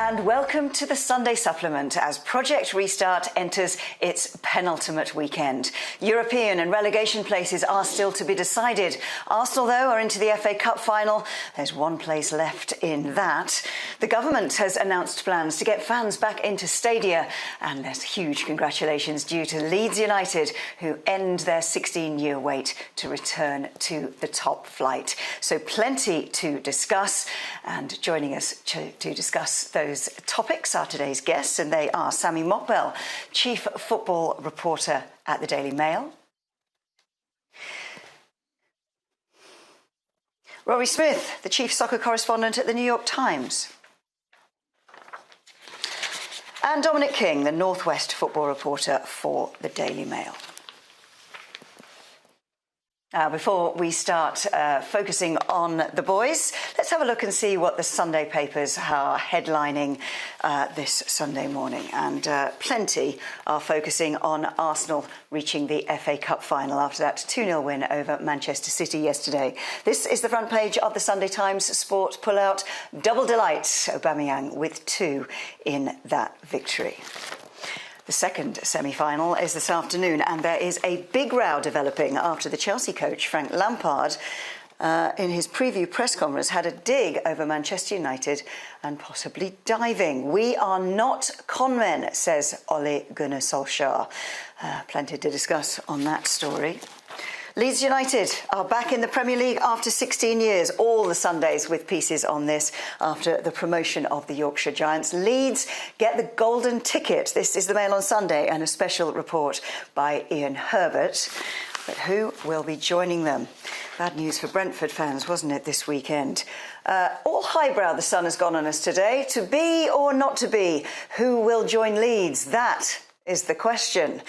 And welcome to the Sunday Supplement as Project Restart enters its penultimate weekend. European and relegation places are still to be decided. Arsenal, though, are into the FA Cup final. There's one place left in that. The government has announced plans to get fans back into stadia. And there's huge congratulations due to Leeds United, who end their 16-year wait to return to the top flight. So plenty to discuss. And joining us to discuss those topics are today's guests, and they are Sami Mokbel, Chief Football Reporter at the Daily Mail; Rory Smith, the Chief Soccer Correspondent at the New York Times; and Dominic King, the Northwest Football Reporter for the Daily Mail. Before we start focusing on the boys, let's have a look and see what the Sunday papers are headlining this Sunday morning. And plenty are focusing on Arsenal reaching the FA Cup final after that 2-0 win over Manchester City yesterday. This is the front page of the Sunday Times Sport pullout. Double delight, Aubameyang with 2 in that victory. The second semi-final is this afternoon, and there is a big row developing after the Chelsea coach, Frank Lampard, in his preview press conference, had a dig over Manchester United and possibly diving. "We are not conmen," says Ole Gunnar Solskjaer. Plenty to discuss on that story. Leeds United are back in the Premier League after 16 years. All the Sundays with pieces on this after the promotion of the Yorkshire Giants. Leeds get the golden ticket. This is the Mail on Sunday and a special report by Ian Herbert. But who will be joining them? Bad news for Brentford fans, wasn't it, this weekend? All highbrow the sun has gone on us today. To be or not to be? Who will join Leeds? That is the question.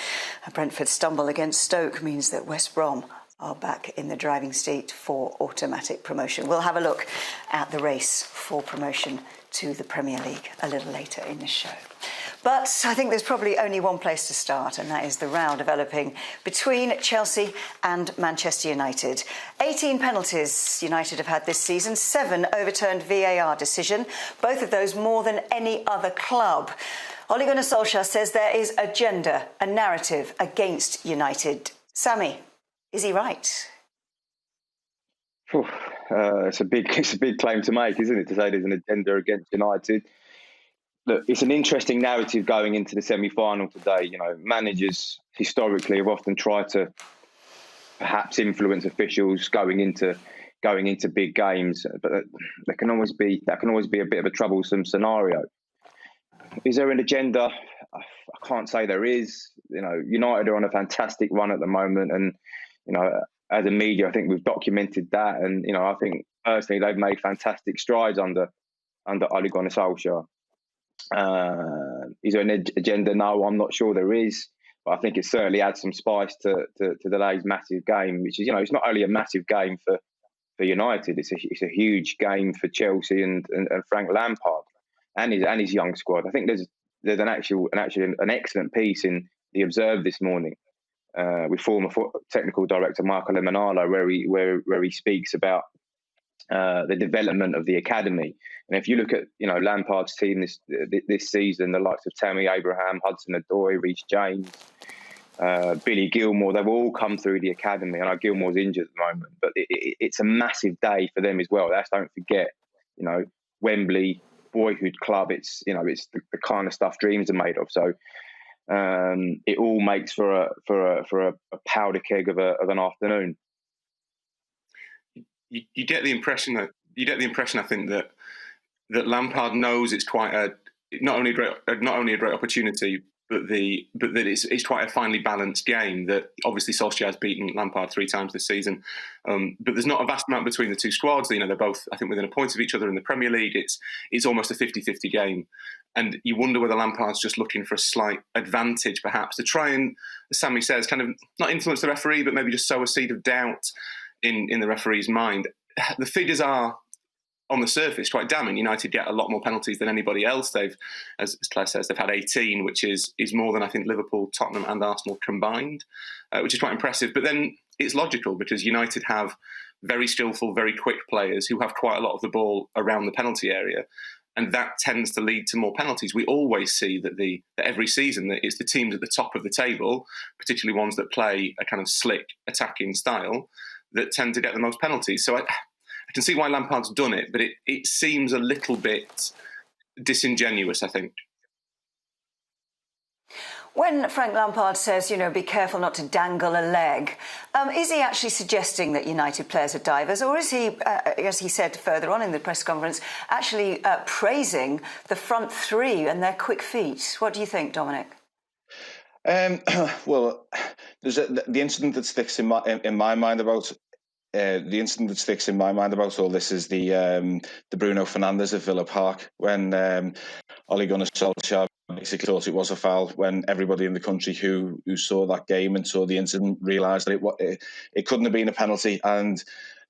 A Brentford stumble against Stoke means that West Brom are back in the driving seat for automatic promotion. We'll have a look at the race for promotion to the Premier League a little later in the show. But I think there's probably only one place to start, and that is the row developing between Chelsea and Manchester United. 18 penalties United have had this season, 7 overturned VAR decision, both of those more than any other club. Ole Gunnar Solskjaer says there is agenda, a narrative against United. Sami, is he right? It's a big claim to make, isn't it, to say there's an agenda against United. Look, it's an interesting narrative going into the semi-final today. You know, managers historically have often tried to perhaps influence officials going into big games, but that can always be a bit of a troublesome scenario. Is there an agenda? I can't say there is. You know, United are on a fantastic run at the moment, and you know, as a media, I think we've documented that, and you know, I think personally they've made fantastic strides under Ole Gunnar Solskjaer. Is there an agenda? No, I'm not sure there is, but I think it certainly adds some spice to today's massive game, which is, you know, it's not only a massive game for United, it's a huge game for Chelsea and Frank Lampard and his young squad. I think there's an excellent piece in The Observer this morning with former technical director Michael Emanalo, where he speaks about the development of the academy. And if you look at, you know, Lampard's team this season, the likes of Tammy Abraham, Hudson-Odoi, Reece James, Billy Gilmore, they've all come through the academy. I know Gilmore's injured at the moment, but it's a massive day for them as well. Don't forget, you know, Wembley, boyhood club. It's, you know, it's the kind of stuff dreams are made of. So it all makes for a powder keg of an afternoon. You get the impression, I think, that Lampard knows it's quite not only a great opportunity, but that it's quite a finely balanced game. That obviously Solskjaer has beaten Lampard 3 times this season, but there's not a vast amount between the two squads. You know, they're both, I think, within a point of each other in the Premier League. It's almost a 50-50 game, and you wonder whether Lampard's just looking for a slight advantage, perhaps, to try and, as Sami says, kind of not influence the referee, but maybe just sow a seed of doubt in the referee's mind. The figures are, on the surface, quite damning. United get a lot more penalties than anybody else. They've, as Claire says, they've had 18, which is more than I think Liverpool, Tottenham and Arsenal combined, which is quite impressive. But then it's logical because United have very skillful, very quick players who have quite a lot of the ball around the penalty area. and that tends to lead to more penalties. We always see that every season that it's the teams at the top of the table, particularly ones that play a kind of slick attacking style, that tend to get the most penalties. So I can see why Lampard's done it, but it seems a little bit disingenuous, I think. When Frank Lampard says, be careful not to dangle a leg, is he actually suggesting that United players are divers, or is he, as he said further on in the press conference, actually praising the front three and their quick feet? What do you think, Dominic? Well, there's the incident that sticks in my mind about all this is the Bruno Fernandes at Villa Park when Ole Gunnar Solskjaer basically thought it was a foul, when everybody in the country who saw that game and saw the incident realised that it couldn't have been a penalty. And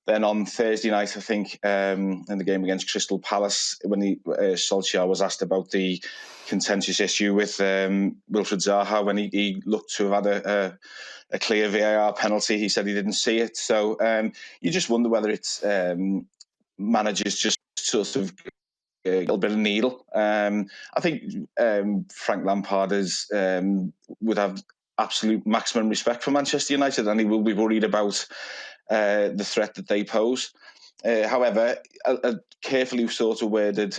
then on Thursday night, I think, in the game against Crystal Palace, when Solskjaer was asked about the contentious issue with Wilfried Zaha, when he looked to have had a clear VAR penalty, he said he didn't see it. So you just wonder whether it's managers just sort of a little bit of needle. I think Frank Lampard would have absolute maximum respect for Manchester United, and he will be worried about the threat that they pose. However, a carefully sort of worded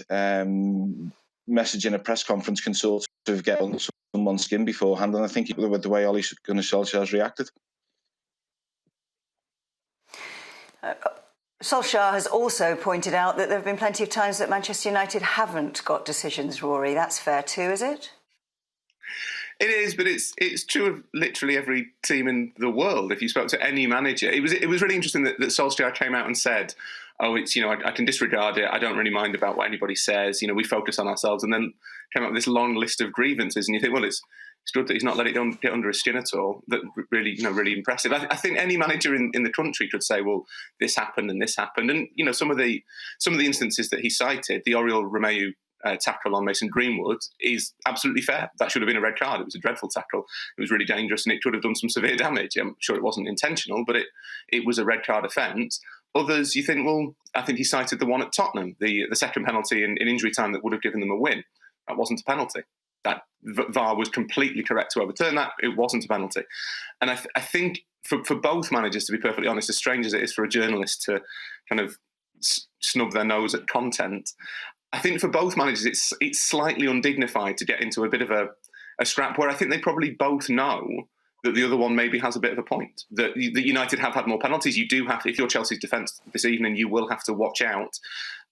message in a press conference can sort of get on someone's skin beforehand, and I think with the way Ole Gunnar Solskjaer has reacted. Solskjaer has also pointed out that there have been plenty of times that Manchester United haven't got decisions, Rory. That's fair too, is it? It is, but it's true of literally every team in the world. If you spoke to any manager, it was really interesting that Solskjaer came out and said, "Oh, it's I can disregard it. I don't really mind about what anybody says. We focus on ourselves." And then came up with this long list of grievances, and you think, well, it's good that he's not let it get under his skin at all. That really, really impressive. I think any manager in the country could say, well, this happened and this happened, and some of the instances that he cited, the Oriol Romeu tackle on Mason Greenwood, is absolutely fair. That should have been a red card. It was a dreadful tackle. It was really dangerous, and it could have done some severe damage. I'm sure it wasn't intentional, but it was a red card offence. Others, you think, well, I think he cited the one at Tottenham, the second penalty in injury time that would have given them a win. That wasn't a penalty. That VAR was completely correct to overturn that. It wasn't a penalty. And I think for both managers, to be perfectly honest, as strange as it is for a journalist to kind of snub their nose at content, I think for both managers it's slightly undignified to get into a bit of a scrap where I think they probably both know that the other one maybe has a bit of a point. That United have had more penalties. You do have, if you're Chelsea's defence this evening, you will have to watch out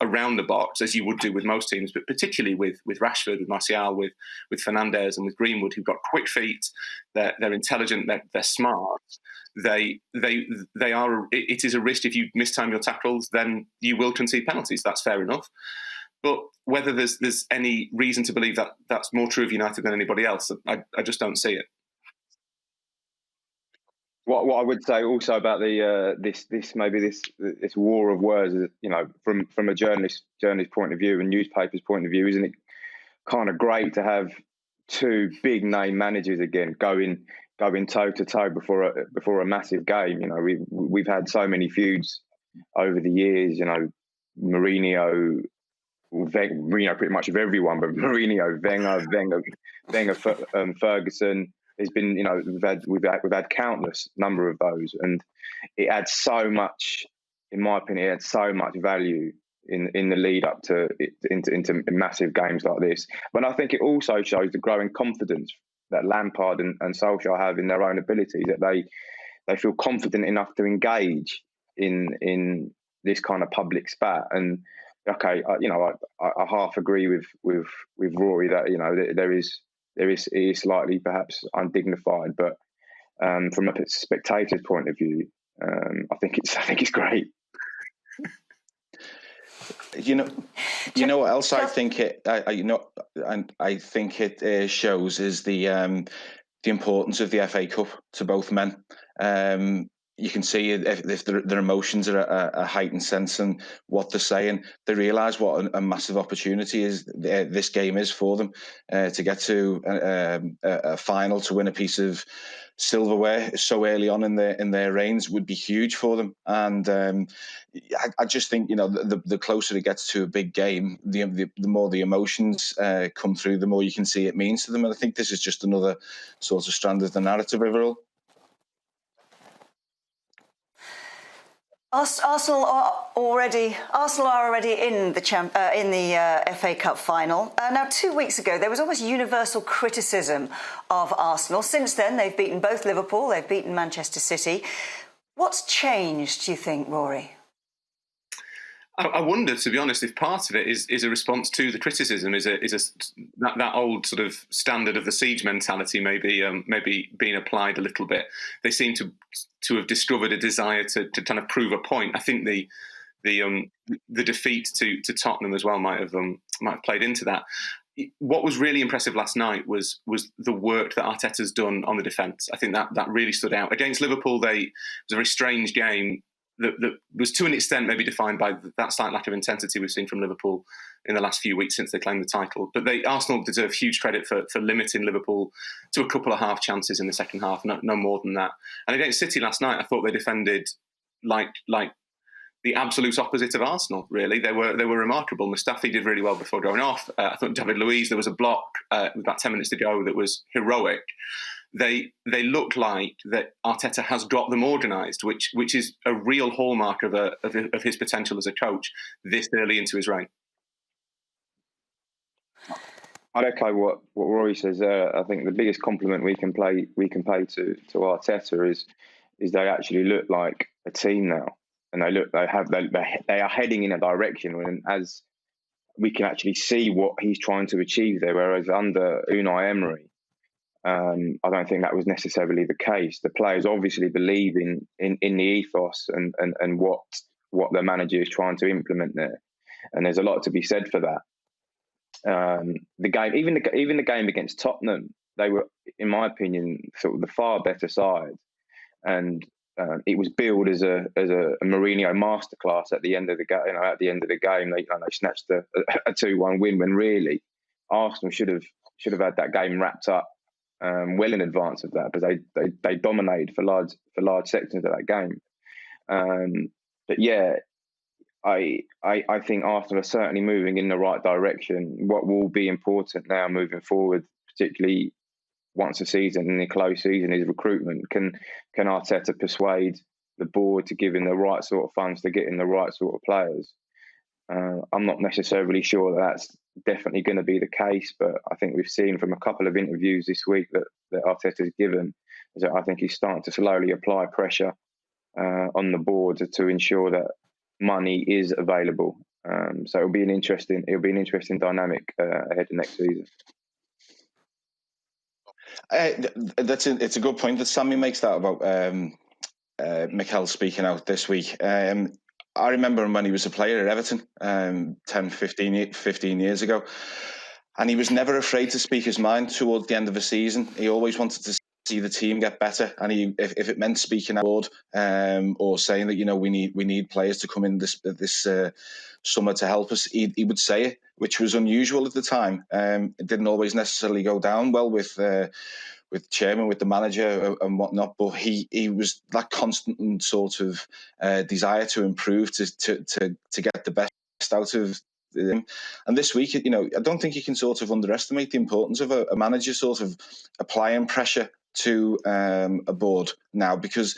around the box, as you would do with most teams, but particularly with Rashford, with Martial, with Fernandes and with Greenwood, who've got quick feet, they're intelligent, they're smart. They are. It is a risk if you mistime your tackles, then you will concede penalties. That's fair enough. But whether there's any reason to believe that that's more true of United than anybody else, I just don't see it. What I would say also about this war of words is, from a journalist's point of view and newspapers' point of view, isn't it kind of great to have two big name managers again going toe to toe before a massive game? We've had so many feuds over the years. Mourinho, pretty much of everyone, but Mourinho, Wenger, Ferguson. There's been, we've had countless number of those, and it adds so much, in my opinion, it adds so much value in the lead up to into massive games like this. But I think it also shows the growing confidence that Lampard and Solskjaer have in their own abilities, that they feel confident enough to engage in this kind of public spat. And okay, I half agree with Rory that it is slightly perhaps undignified, but from a spectator's point of view, I think it's great. You know what else I think I think it shows is the importance of the FA Cup to both men. you can see if their emotions are at a heightened sense and what they're saying. They realise what a massive opportunity is this game is for them to get to a final, to win a piece of silverware so early on in their reigns would be huge for them. And I just think, the closer it gets to a big game, the more the emotions come through, the more you can see it means to them. And I think this is just another sort of strand of the narrative overall. Arsenal are already in the FA Cup final. Now, 2 weeks ago, there was almost universal criticism of Arsenal. Since then, they've beaten both Liverpool, they've beaten Manchester City. What's changed, do you think, Rory? I wonder, to be honest, if part of it is a response to the criticism, that old sort of standard of the siege mentality maybe being applied a little bit. They seem to have discovered a desire to kind of prove a point. I think the defeat to Tottenham as well might have played into that. What was really impressive last night was the work that Arteta's done on the defence. I think that really stood out. Against Liverpool, it was a very strange game that was to an extent maybe defined by that slight lack of intensity we've seen from Liverpool in the last few weeks since they claimed the title. But Arsenal deserve huge credit for limiting Liverpool to a couple of half chances in the second half, no more than that. And against City last night, I thought they defended like the absolute opposite of Arsenal, really. They were remarkable. Mustafi did really well before going off. I thought David Luiz, there was a block with about 10 minutes to go that was heroic. They look like that Arteta has got them organised, which is a real hallmark of his potential as a coach this early into his reign. I'd echo what Rory says there. I think the biggest compliment we can pay to Arteta is they actually look like a team now, and they are heading in a direction, and as we can actually see what he's trying to achieve there. Whereas under Unai Emery, I don't think that was necessarily the case. The players obviously believe in the ethos and what the manager is trying to implement there, and there's a lot to be said for that. The game, even the game against Tottenham, they were, in my opinion, sort of the far better side, and it was billed as a Mourinho masterclass at the end of the game. At the end of the game, they snatched a 2-1 win when really Arsenal should have had that game wrapped up well in advance of that, because they dominated for large sections of that game. But yeah, I think Arsenal are certainly moving in the right direction. What will be important now moving forward, particularly once a season in the close season, is recruitment. Can Arteta persuade the board to give him the right sort of funds to get in the right sort of players? I'm not necessarily sure that's definitely going to be the case, but I think we've seen from a couple of interviews this week that Arteta's given, is that I think he's starting to slowly apply pressure on the board to ensure that money is available. So it'll be an interesting dynamic ahead of next season. It's a good point that Sami makes that about Mikel speaking out this week. I remember him when he was a player at Everton 10, 15 years ago. And he was never afraid to speak his mind towards the end of a season. He always wanted to see the team get better. And if it meant speaking out or saying that, we need players to come in this summer to help us, he would say it, which was unusual at the time. It didn't always necessarily go down well with chairman, with the manager and whatnot, but he was that constant sort of desire to improve, to get the best out of him. And this week, I don't think you can sort of underestimate the importance of a manager sort of applying pressure to a board now, because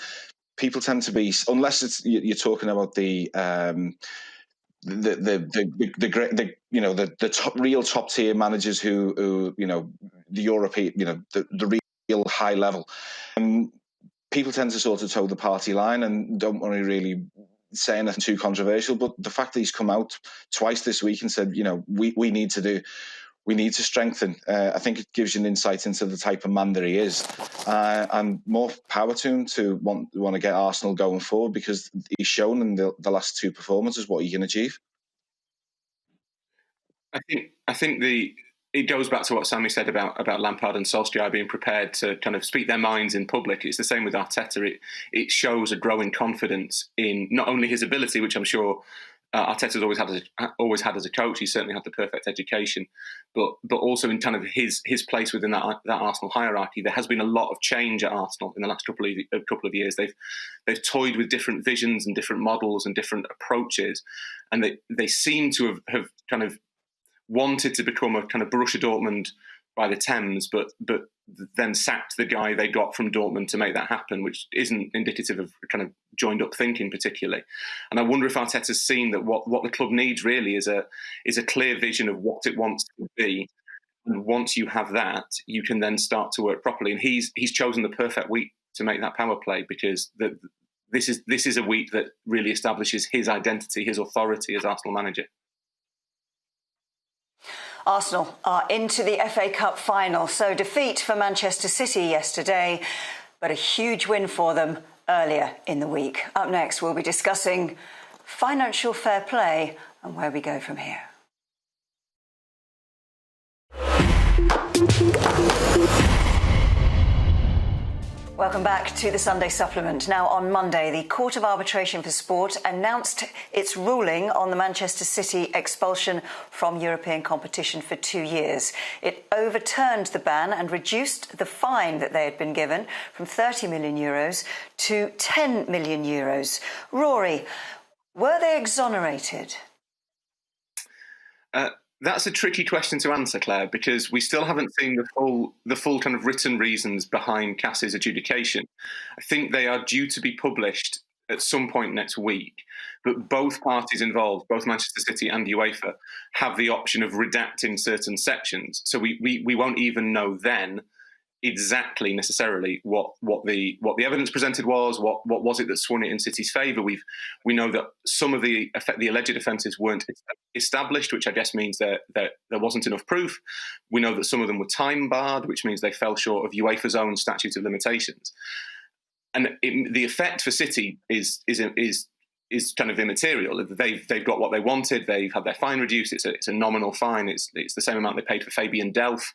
people tend to be, unless you're talking about the real top tier managers who the European, the real high level. People tend to sort of toe the party line and don't want to really say anything too controversial. But the fact that he's come out twice this week and said, we need to strengthen. I think it gives you an insight into the type of man that he is, and more power to him to want to get Arsenal going forward, because he's shown in the last two performances what he can achieve. I think it goes back to what Sami said about Lampard and Solskjaer being prepared to kind of speak their minds in public. It's the same with Arteta. It shows a growing confidence in not only his ability, which I'm sure Arteta's always had as a coach. He's certainly had the perfect education, but also in kind of his place within that Arsenal hierarchy. There has been a lot of change at Arsenal in the last couple of years. They've toyed with different visions and different models and different approaches, and they seem to have kind of wanted to become a kind of Borussia Dortmund by the Thames, but then sacked the guy they got from Dortmund to make that happen, which isn't indicative of kind of joined up thinking particularly. And I wonder if Arteta's seen that what the club needs really is a clear vision of what it wants to be. And once you have that, you can then start to work properly. And he's chosen the perfect week to make that power play, because this is a week that really establishes his identity, his authority as Arsenal manager. Arsenal are into the FA Cup final, so defeat for Manchester City yesterday, but a huge win for them earlier in the week. Up next, we'll be discussing financial fair play and where we go from here. Welcome back to the Sunday Supplement. Now, on Monday, the Court of Arbitration for Sport announced its ruling on the Manchester City expulsion from European competition for 2 years. It overturned the ban and reduced the fine that they had been given from €30 million to €10 million. Rory, were they exonerated? That's a tricky question to answer, Claire, because we still haven't seen the full kind of written reasons behind CAS's adjudication. I think they are due to be published at some point next week, but both parties involved, both Manchester City and UEFA, have the option of redacting certain sections. So we won't even know then exactly necessarily what the evidence presented was, what was it that swung it in City's favour. We know that some of the alleged offences weren't established, which I guess means that there wasn't enough proof. We know that some of them were time barred, which means they fell short of UEFA's own statute of limitations. And the effect for City is kind of immaterial. They've got what they wanted. They've had their fine reduced. It's a nominal fine. It's the same amount they paid for Fabian Delph.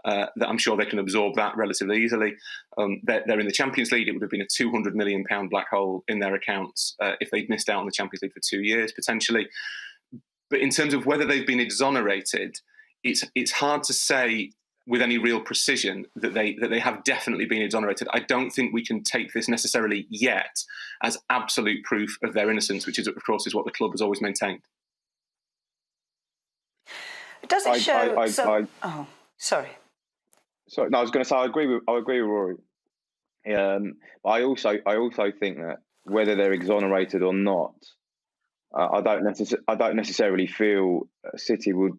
That I'm sure they can absorb that relatively easily. They're in the Champions League. It would have been a £200 million black hole in their accounts if they'd missed out on the Champions League for 2 years potentially. But in terms of whether they've been exonerated, it's hard to say with any real precision that they have definitely been exonerated. I don't think we can take this necessarily yet as absolute proof of their innocence, which is, of course, is what the club has always maintained. Does it show? Sorry. Sorry, no, I was going to say I agree with Rory. But I also think that whether they're exonerated or not, I don't necessarily feel City will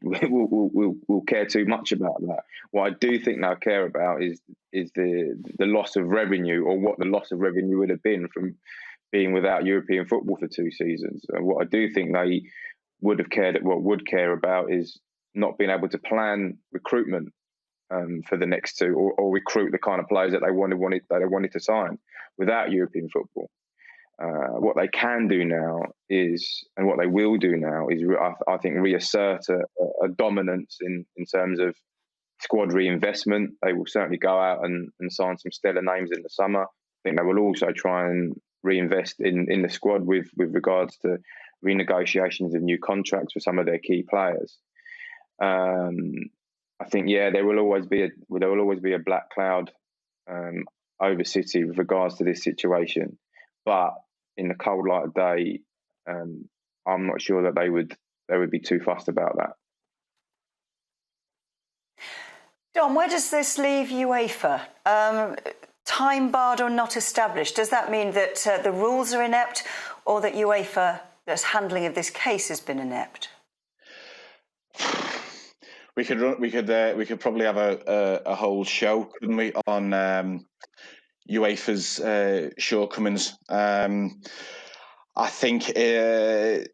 care too much about that. What I do think they'll care about is the loss of revenue, or what the loss of revenue would have been from being without European football for 2 seasons. And what I do think they would care about is not being able to plan recruitment for the next 2, or recruit the kind of players that they wanted to sign without European football. What they can do now and what they will do now is, I think, reassert a dominance in terms of squad reinvestment. They will certainly go out and sign some stellar names in the summer. I think they will also try and reinvest in the squad with regards to renegotiations of new contracts for some of their key players. I think, there will always be a black cloud over City with regards to this situation, but in the cold light of day, I'm not sure that they would be too fussed about that. Dom, where does this leave UEFA? Time barred or not established? Does that mean that the rules are inept, or that UEFA's handling of this case has been inept? We could probably have a whole show, couldn't we, on UEFA's shortcomings. I think the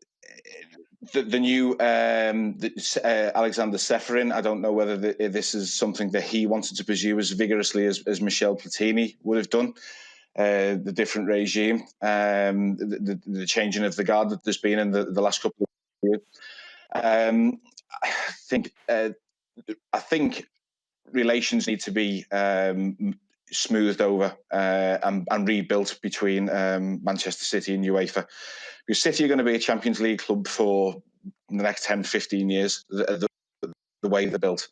new Alexander Seferin, I don't know whether this is something that he wanted to pursue as vigorously as Michel Platini would have done. The different regime, the changing of the guard that there's been in the last couple of years. I think I think relations need to be smoothed over and rebuilt between Manchester City and UEFA. Because City are going to be a Champions League club for the next 10, 15 years, the way they're built.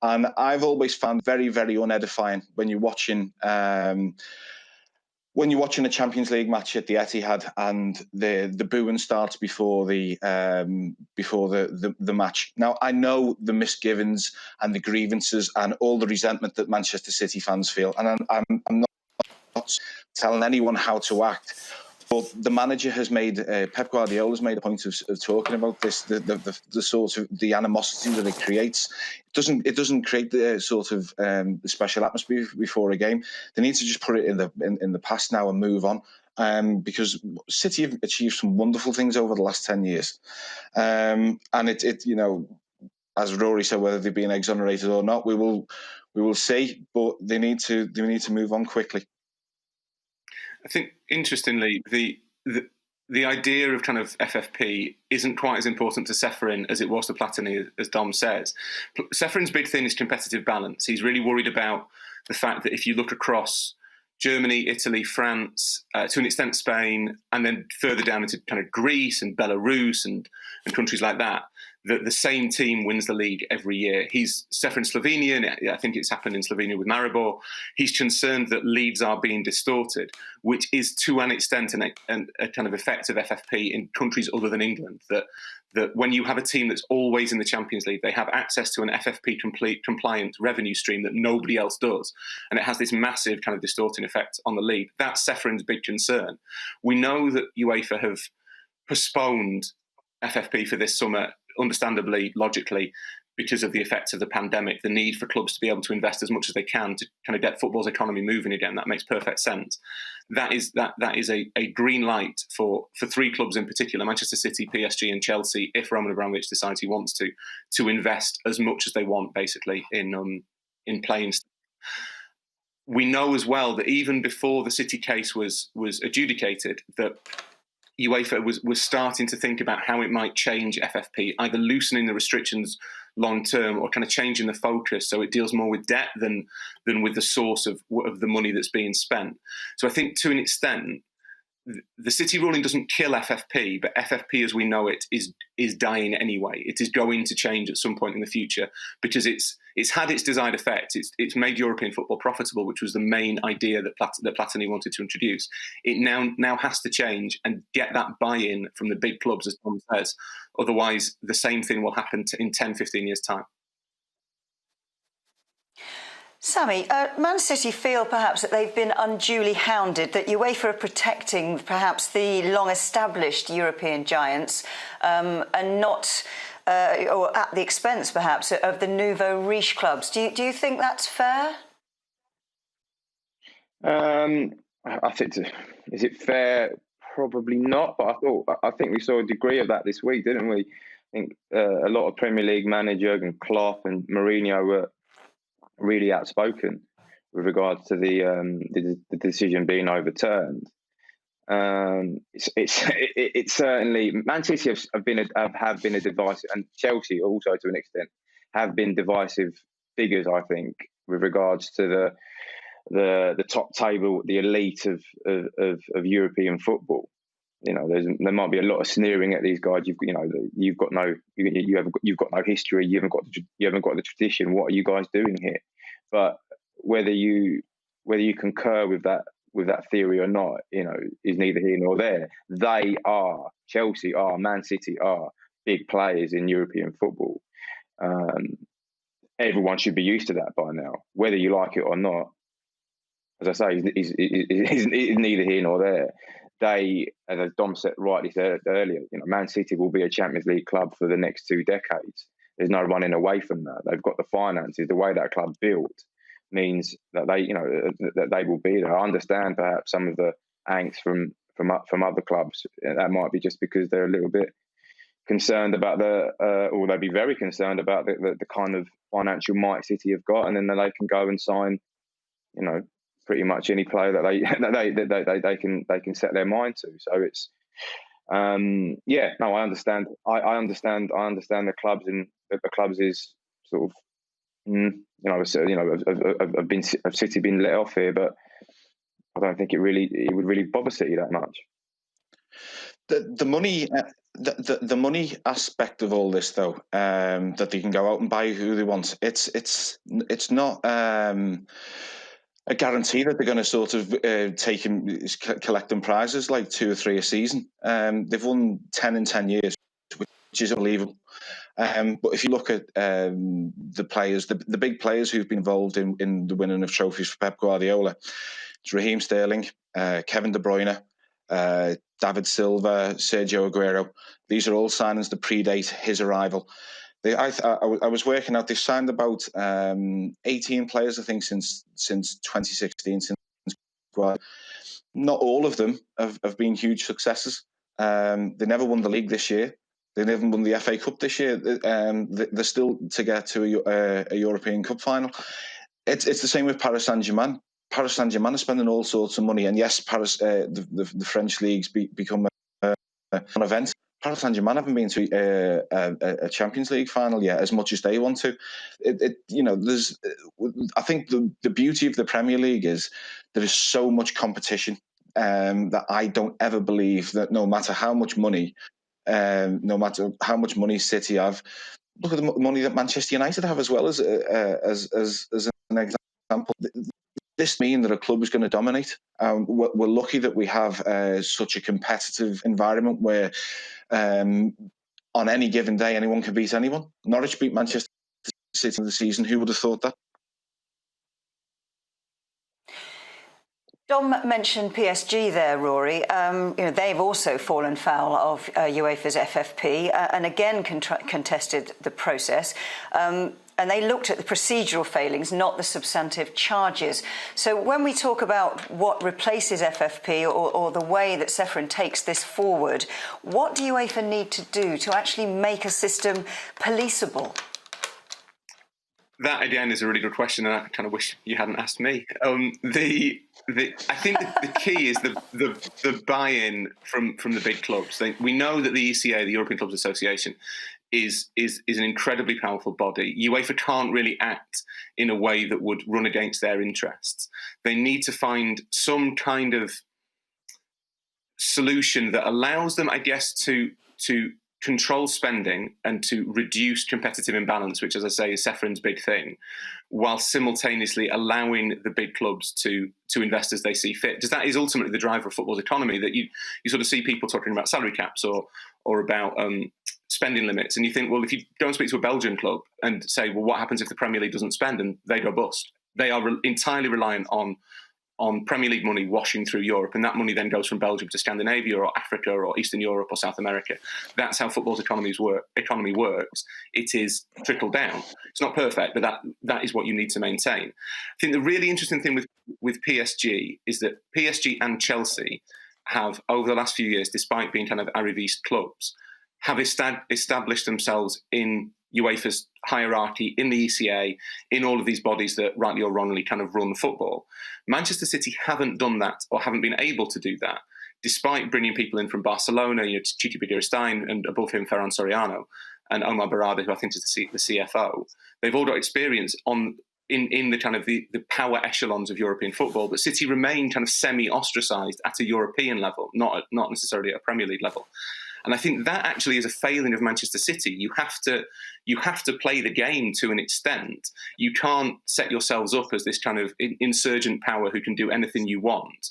And I've always found very, very unedifying when you're watching a Champions League match at the Etihad and the booing starts before the match. Now, I know the misgivings and the grievances and all the resentment that Manchester City fans feel, and I'm not telling anyone how to act. But the manager has made, Pep Guardiola has made a point of talking about this, the sort of the animosity that it creates. It doesn't create the sort of the special atmosphere before a game. They need to just put it in the past now and move on. Because City have achieved some wonderful things over the last 10 years, and it as Rory said, whether they've been exonerated or not, we will see. But they need to move on quickly. I think, interestingly, the idea of kind of FFP isn't quite as important to Ceferin as it was to Platini, as Dom says. Ceferin's big thing is competitive balance. He's really worried about the fact that if you look across Germany, Italy, France, to an extent Spain, and then further down into kind of Greece and Belarus and countries like that, that the same team wins the league every year. He's Ceferin Slovenian. I think it's happened in Slovenia with Maribor. He's concerned that leagues are being distorted, which is to an extent a kind of effect of FFP in countries other than England, that when you have a team that's always in the Champions League, they have access to an FFP compliant revenue stream that nobody else does. And it has this massive kind of distorting effect on the league. That's Ceferin's big concern. We know that UEFA have postponed FFP for this summer, understandably, logically, because of the effects of the pandemic, the need for clubs to be able to invest as much as they can to kind of get football's economy moving again. That makes perfect sense. That is a green light for three clubs in particular, Manchester City, PSG and Chelsea, if Roman Abramovich decides he wants to invest as much as they want, basically, in playing. We know as well that even before the City case was adjudicated, that UEFA was starting to think about how it might change FFP, either loosening the restrictions long term or kind of changing the focus so it deals more with debt than with the source of the money that's being spent. So I think to an extent, the City ruling doesn't kill FFP, but FFP as we know it is dying anyway. It is going to change at some point in the future because it's had its desired effect. It's made European football profitable, which was the main idea that Platini wanted to introduce. It now has to change and get that buy-in from the big clubs, as Tom says. Otherwise, the same thing will happen in 10, 15 years' time. Sami, Man City feel perhaps that they've been unduly hounded, that UEFA are protecting perhaps the long-established European giants and not, or at the expense perhaps, of the nouveau riche clubs. Do you think that's fair? I think, is it fair? Probably not, but I think we saw a degree of that this week, didn't we? I think a lot of Premier League managers, Jurgen Klopp and Mourinho, were really outspoken with regards to the decision being overturned. It's certainly Man City have been a divisive, and Chelsea also to an extent have been divisive figures. I think with regards to the top table, the elite of European football. You know, there might be a lot of sneering at these guys. You've got no history. You haven't got the tradition. What are you guys doing here? But whether you concur with that theory or not, is neither here nor there. Chelsea are, Man City are big players in European football. Everyone should be used to that by now, whether you like it or not. As I say, is neither here nor there. They, as Dom rightly said earlier, Man City will be a Champions League club for the next 2 decades. There's no running away from that. They've got the finances. The way that club built means that they will be there. I understand perhaps some of the angst from other clubs. That might be just because they're a little bit concerned about or they'd be very concerned about the kind of financial might City have got, and then they can go and sign, pretty much any player that they can set their mind to. So it's I understand. I understand the clubs, and the clubs is sort of Have City been let off here, but I don't think it would really bother City that much. The money. The money aspect of all this, though, that they can go out and buy who they want. It's not a guarantee that they're going to sort of collecting prizes like 2 or 3 a season. They've won 10 in 10 years, which is unbelievable. But if you look at the players, the big players who've been involved in the winning of trophies for Pep Guardiola, it's Raheem Sterling, Kevin De Bruyne, David Silva, Sergio Aguero. These are all signings that predate his arrival. I was working out, they've signed about 18 players, I think, since 2016. Not all of them have been huge successes. They never won the league this year. They never won the FA Cup this year. They're still to get to a European Cup final. It's the same with Paris Saint-Germain. Paris Saint-Germain are spending all sorts of money, and yes, Paris, the French leagues become an event. Paris Saint-Germain haven't been to a Champions League final yet, as much as they want to. There's. I think the beauty of the Premier League is there is so much competition that I don't ever believe that no matter how much money City have, look at the money that Manchester United have as well as an example. This means that a club is going to dominate. We're lucky that we have such a competitive environment where on any given day anyone can beat anyone. Norwich beat Manchester City in the season. Who would have thought that? Dom mentioned PSG there, Rory. They've also fallen foul of UEFA's FFP and again contested the process. And they looked at the procedural failings, not the substantive charges. So when we talk about what replaces FFP or the way that Ceferin takes this forward, what do UEFA need to do to actually make a system policeable? That again is a really good question, and I kind of wish you hadn't asked me. I think the key is the buy-in from the big clubs. We know that the ECA, the European Clubs Association, is an incredibly powerful body. UEFA can't really act in a way that would run against their interests. They need to find some kind of solution that allows them, I guess, to control spending and to reduce competitive imbalance, which, as I say, is Ceferin's big thing, while simultaneously allowing the big clubs to invest as they see fit. Because that is ultimately the driver of football's economy, that you sort of see people talking about salary caps or about spending limits. And you think, well, if you go and speak to a Belgian club and say, well, what happens if the Premier League doesn't spend? And they go bust. They are entirely reliant on Premier League money washing through Europe, and that money then goes from Belgium to Scandinavia or Africa or Eastern Europe or South America. That's how football's economy works. It is trickled down. It's not perfect, but that is what you need to maintain. I think the really interesting thing with PSG is that PSG and Chelsea have, over the last few years, despite being kind of Arriviste clubs, have established themselves in UEFA's hierarchy, in the ECA, in all of these bodies that rightly or wrongly kind of run football. Manchester City haven't done that, or haven't been able to do that, despite bringing people in from Barcelona, Chichi Begiristain, and above him Ferran Soriano and Omar Barada, who I think is the CFO. They've all got experience in the kind of the power echelons of European football, but City remain kind of semi-ostracised at a European level, not necessarily at a Premier League level. And I think that actually is a failing of Manchester City. You have to play the game to an extent. You can't set yourselves up as this kind of insurgent power who can do anything you want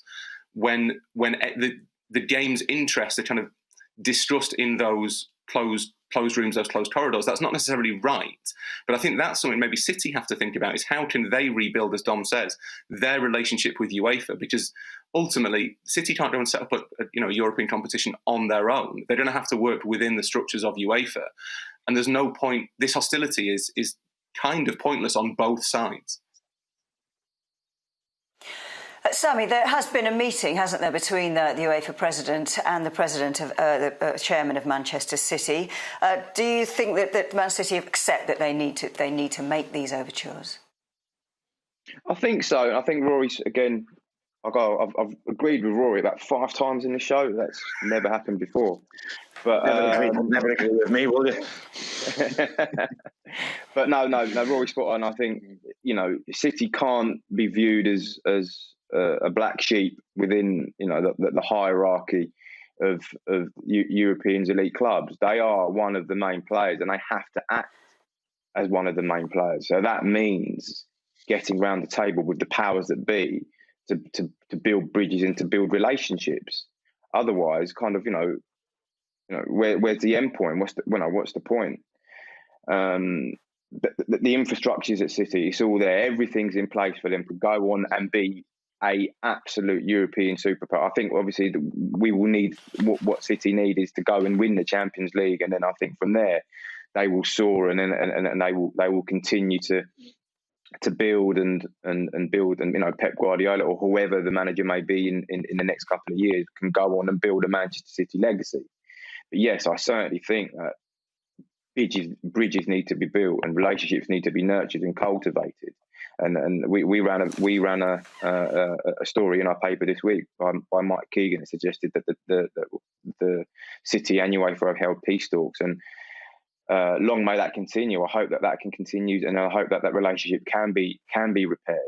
when the game's interests are kind of distrust in those closed rooms, those closed corridors. That's not necessarily right. But I think that's something maybe City have to think about, is how can they rebuild, as Dom says, their relationship with UEFA? Because ultimately, City can't go and set up a European competition on their own. They're going to have to work within the structures of UEFA. And there's no point. This hostility is kind of pointless on both sides. Sami, there has been a meeting, hasn't there, between the UEFA president and the president of the chairman of Manchester City. Do you think that Man City accept that they need to make these overtures? I think so. I think Rory's, again, I've agreed with Rory about 5 times in the show. That's never happened before. But never agree with me, will you? But no, Rory spot on. I think, City can't be viewed as a black sheep within, the hierarchy of Europeans' elite clubs. They are one of the main players, and they have to act as one of the main players. So that means getting round the table with the powers that be to build bridges and to build relationships. Otherwise, kind of, where's the end point? What's the point? The infrastructures at City, it's all there. Everything's in place for them to go on and be a absolute European superpower. I think obviously we will need what City need is to go and win the Champions League, and then I think from there they will soar, and they will continue to build and build, and Pep Guardiola or whoever the manager may be in the next couple of years can go on and build a Manchester City legacy. But yes, I certainly think that bridges need to be built and relationships need to be nurtured and cultivated. And we ran a story in our paper this week by Mike Keegan that suggested that the City and UEFA have held peace talks, and long may that continue. I hope that can continue, and I hope that relationship can be repaired.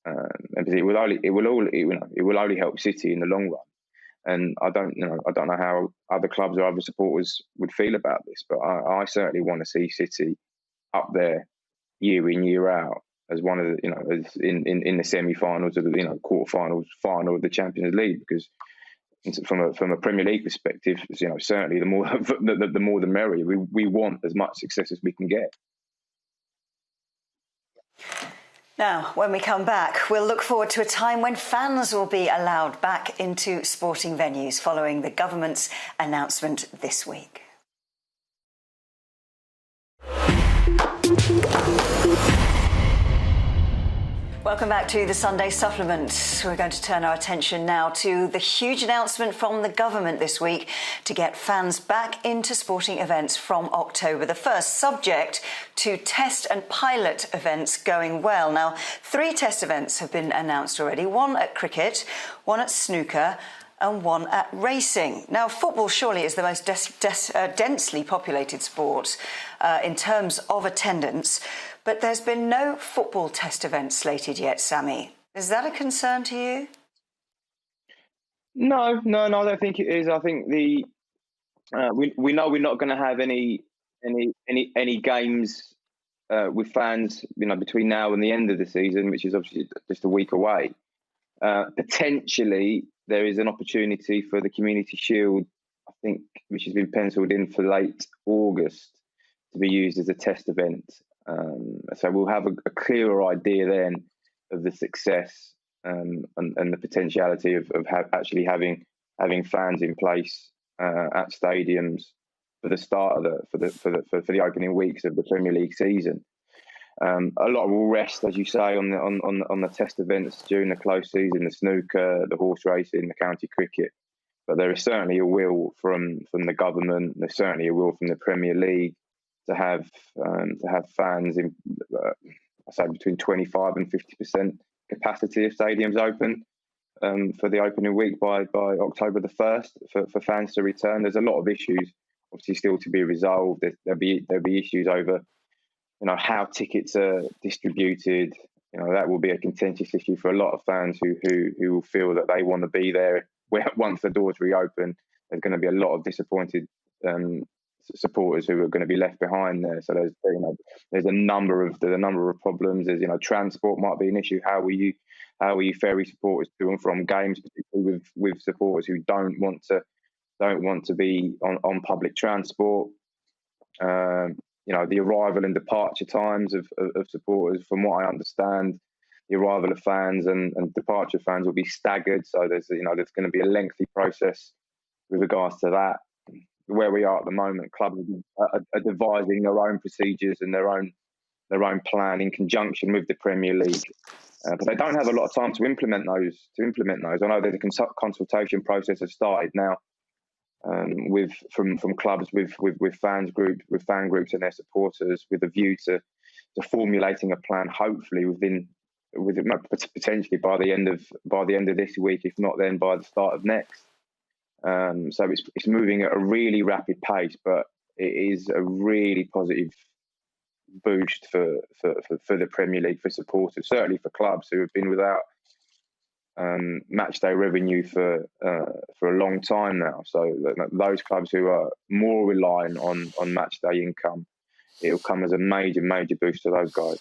And it will only help City in the long run. And I don't know how other clubs or other supporters would feel about this, but I certainly want to see City up there year in, year out as one of the, as in the semi-finals or the quarter-finals, final of the Champions League, because from a Premier League perspective, certainly the more the merrier. We want as much success as we can get. Now, when we come back, we'll look forward to a time when fans will be allowed back into sporting venues following the government's announcement this week. Welcome back to the Sunday Supplement. We're going to turn our attention now to the huge announcement from the government this week to get fans back into sporting events from October the 1st, subject to test and pilot events going well. Now, 3 test events have been announced already, one at cricket, one at snooker, and one at racing. Now, football surely is the most densely populated sport in terms of attendance, but there's been no football test event slated yet, Sami. Is that a concern to you? No, I don't think it is. I think we know we're not going to have any games with fans, between now and the end of the season, which is obviously just a week away. Potentially, there is an opportunity for the Community Shield, I think, which has been penciled in for late August, to be used as a test event. So we'll have a clearer idea then of the success and the potentiality of actually having fans in place at stadiums for the start of for the opening weeks of the Premier League season. A lot will rest, as you say, on the test events during the close season, the snooker, the horse racing, the county cricket. But there is certainly a will from the government. There's certainly a will from the Premier League to have fans in, I say, between 25 and 50% capacity of stadiums open for the opening week by October the 1st for fans to return. There's a lot of issues obviously still to be resolved. There'll be issues over how tickets are distributed. That will be a contentious issue for a lot of fans who will feel that they want to be there once the doors reopen. There's going to be a lot of disappointed supporters who are going to be left behind there. So there's a number of problems. There's transport might be an issue. How will you ferry supporters to and from games, particularly with supporters who don't want to be on public transport. The arrival and departure times of supporters, from what I understand, the arrival of fans and departure of fans will be staggered. So there's going to be a lengthy process with regards to that. Where we are at the moment, clubs are devising their own procedures and their own plan in conjunction with the Premier League, but they don't have a lot of time to implement those. I know there's a consultation process has started now. From clubs with fan groups and their supporters, with a view to formulating a plan, hopefully potentially by the end of this week, if not then by the start of next. So it's moving at a really rapid pace, but it is a really positive boost for the Premier League, for supporters, certainly for clubs who have been without match day revenue for a long time now. So those clubs who are more relying on match day income, it'll come as a major boost to those guys.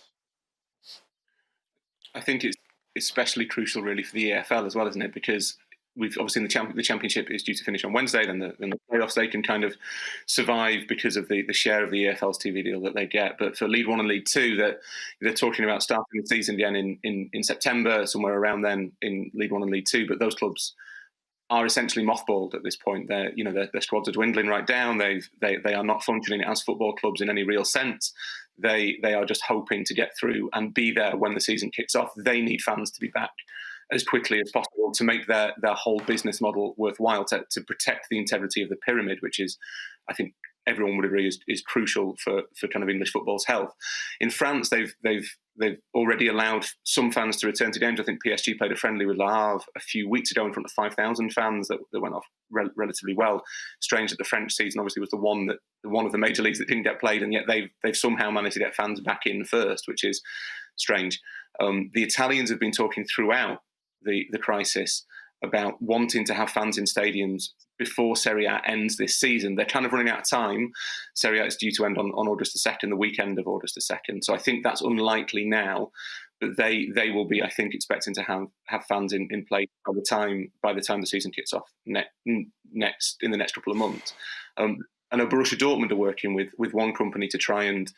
I think it's especially crucial, really, for the EFL as well, isn't it? Because we've obviously the championship is due to finish on Wednesday. Then the playoffs, they can kind of survive because of the share of the EFL's TV deal that they get. But for League One and League Two, that they're talking about starting the season again in September, somewhere around then in League One and League Two. But those clubs are essentially mothballed at this point. Their squads are dwindling right down. They are not functioning as football clubs in any real sense. They are just hoping to get through and be there when the season kicks off. They need fans to be back as quickly as possible to make their whole business model worthwhile, to protect the integrity of the pyramid, which is, I think everyone would agree, is crucial for kind of English football's health. In France, they've already allowed some fans to return to games. I think PSG played a friendly with Le Havre a few weeks ago in front of 5,000 fans that went off relatively well. Strange that the French season obviously was the one of the major leagues that didn't get played, and yet they've somehow managed to get fans back in first, which is strange. The Italians have been talking throughout the crisis about wanting to have fans in stadiums before Serie A ends this season. They're kind of running out of time. Serie A is due to end on August the 2nd, the weekend of August the 2nd. So I think that's unlikely now, but they will be, I think, expecting to have fans in place by the time the season kicks off in the next couple of months. I know Borussia Dortmund are working with one company to try and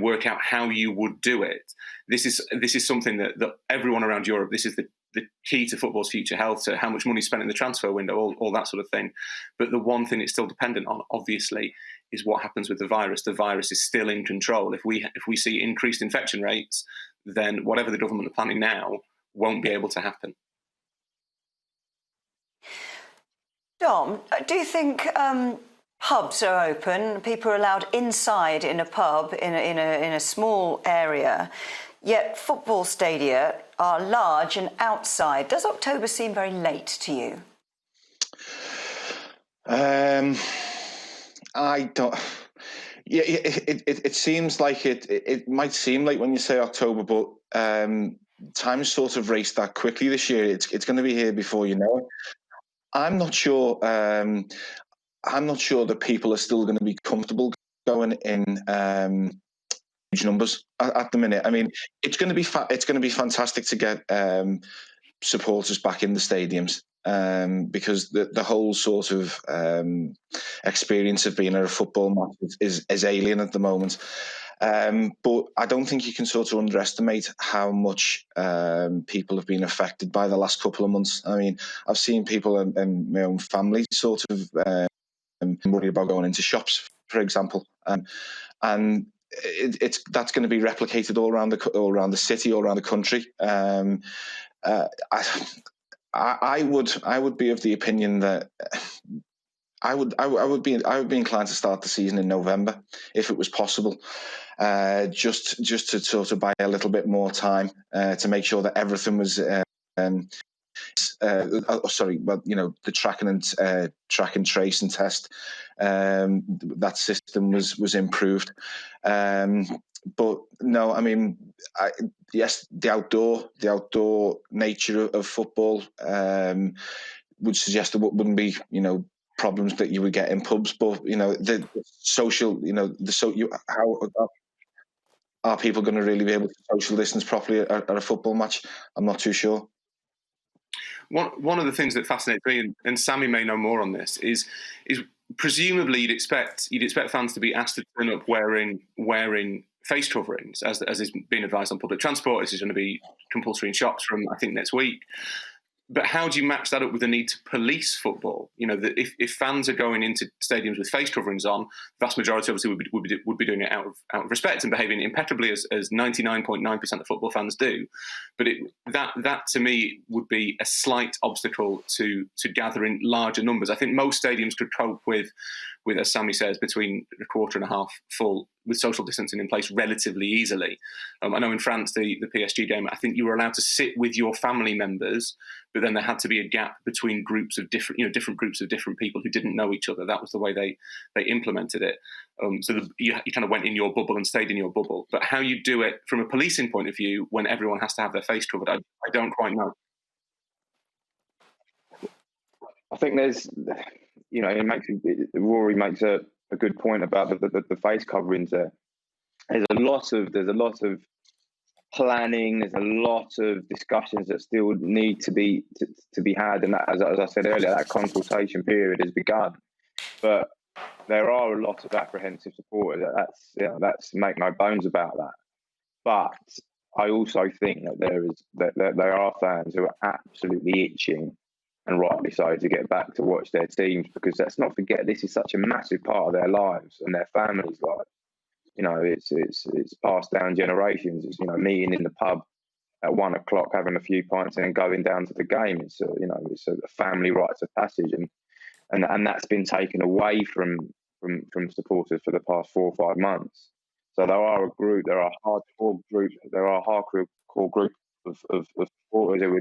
work out how you would do it. This is something that everyone around Europe, this is the key to football's future health, so how much money is spent in the transfer window, all that sort of thing. But the one thing it's still dependent on, obviously, is what happens with the virus. The virus is still in control. If we see increased infection rates, then whatever the government are planning now won't be able to happen. Dom, do you think pubs are open, people are allowed inside in a pub in a small area, yet football stadia are large and outside? Does October seem very late to you? I don't. Yeah, it seems like it might seem late when you say October, but time's sort of raced that quickly this year. It's going to be here before you know it. I'm not sure. I'm not sure that people are still going to be comfortable going in huge numbers at the minute. I mean, it's going to be fantastic to get supporters back in the stadiums, because the whole sort of experience of being at a football match is alien at the moment. But I don't think you can sort of underestimate how much people have been affected by the last couple of months. I mean, I've seen people in my own family sort of worried about going into shops, for example, and that's going to be replicated all around the city, all around the country. I would be of the opinion that I would be inclined to start the season in November if it was possible, just to sort of buy a little bit more time to make sure that everything was. The track and trace and test, that system was improved. But no, I mean, yes, the outdoor nature of football would suggest there wouldn't be, problems that you would get in pubs. But the social, how are people going to really be able to social distance properly at a football match? I'm not too sure. One of the things that fascinates me, and Sami may know more on this, is presumably you'd expect fans to be asked to turn up wearing face coverings, as is being advised on public transport. This is going to be compulsory in shops from, I think, next week. But how do you match that up with the need to police football? If fans are going into stadiums with face coverings on, the vast majority obviously would be doing it out of respect and behaving impeccably, as 99.9% of football fans do. But that to me would be a slight obstacle to gathering larger numbers. I think most stadiums could cope with, as Sami says, between a quarter and a half full with social distancing in place relatively easily. I know in France, the PSG game, I think you were allowed to sit with your family members, but then there had to be a gap between groups of different groups of different people who didn't know each other. That was the way they implemented it. You kind of went in your bubble and stayed in your bubble. But how you do it from a policing point of view when everyone has to have their face covered, I don't quite know. I think there's, Rory makes a good point about the face coverings there. There's a lot of planning. There's a lot of discussions that still need to be had, and that, as I said earlier, that consultation period has begun. But there are a lot of apprehensive supporters. That's make no bones about that. But I also think that there are fans who are absolutely itching, and rightly so, to get back to watch their teams, because let's not forget, this is such a massive part of their lives and their families' lives. It's passed down generations. It's meeting in the pub at 1 o'clock, having a few pints, and then going down to the game. It's a family rites of passage, and that's been taken away from supporters for the past 4 or 5 months. So there are hardcore group of supporters who are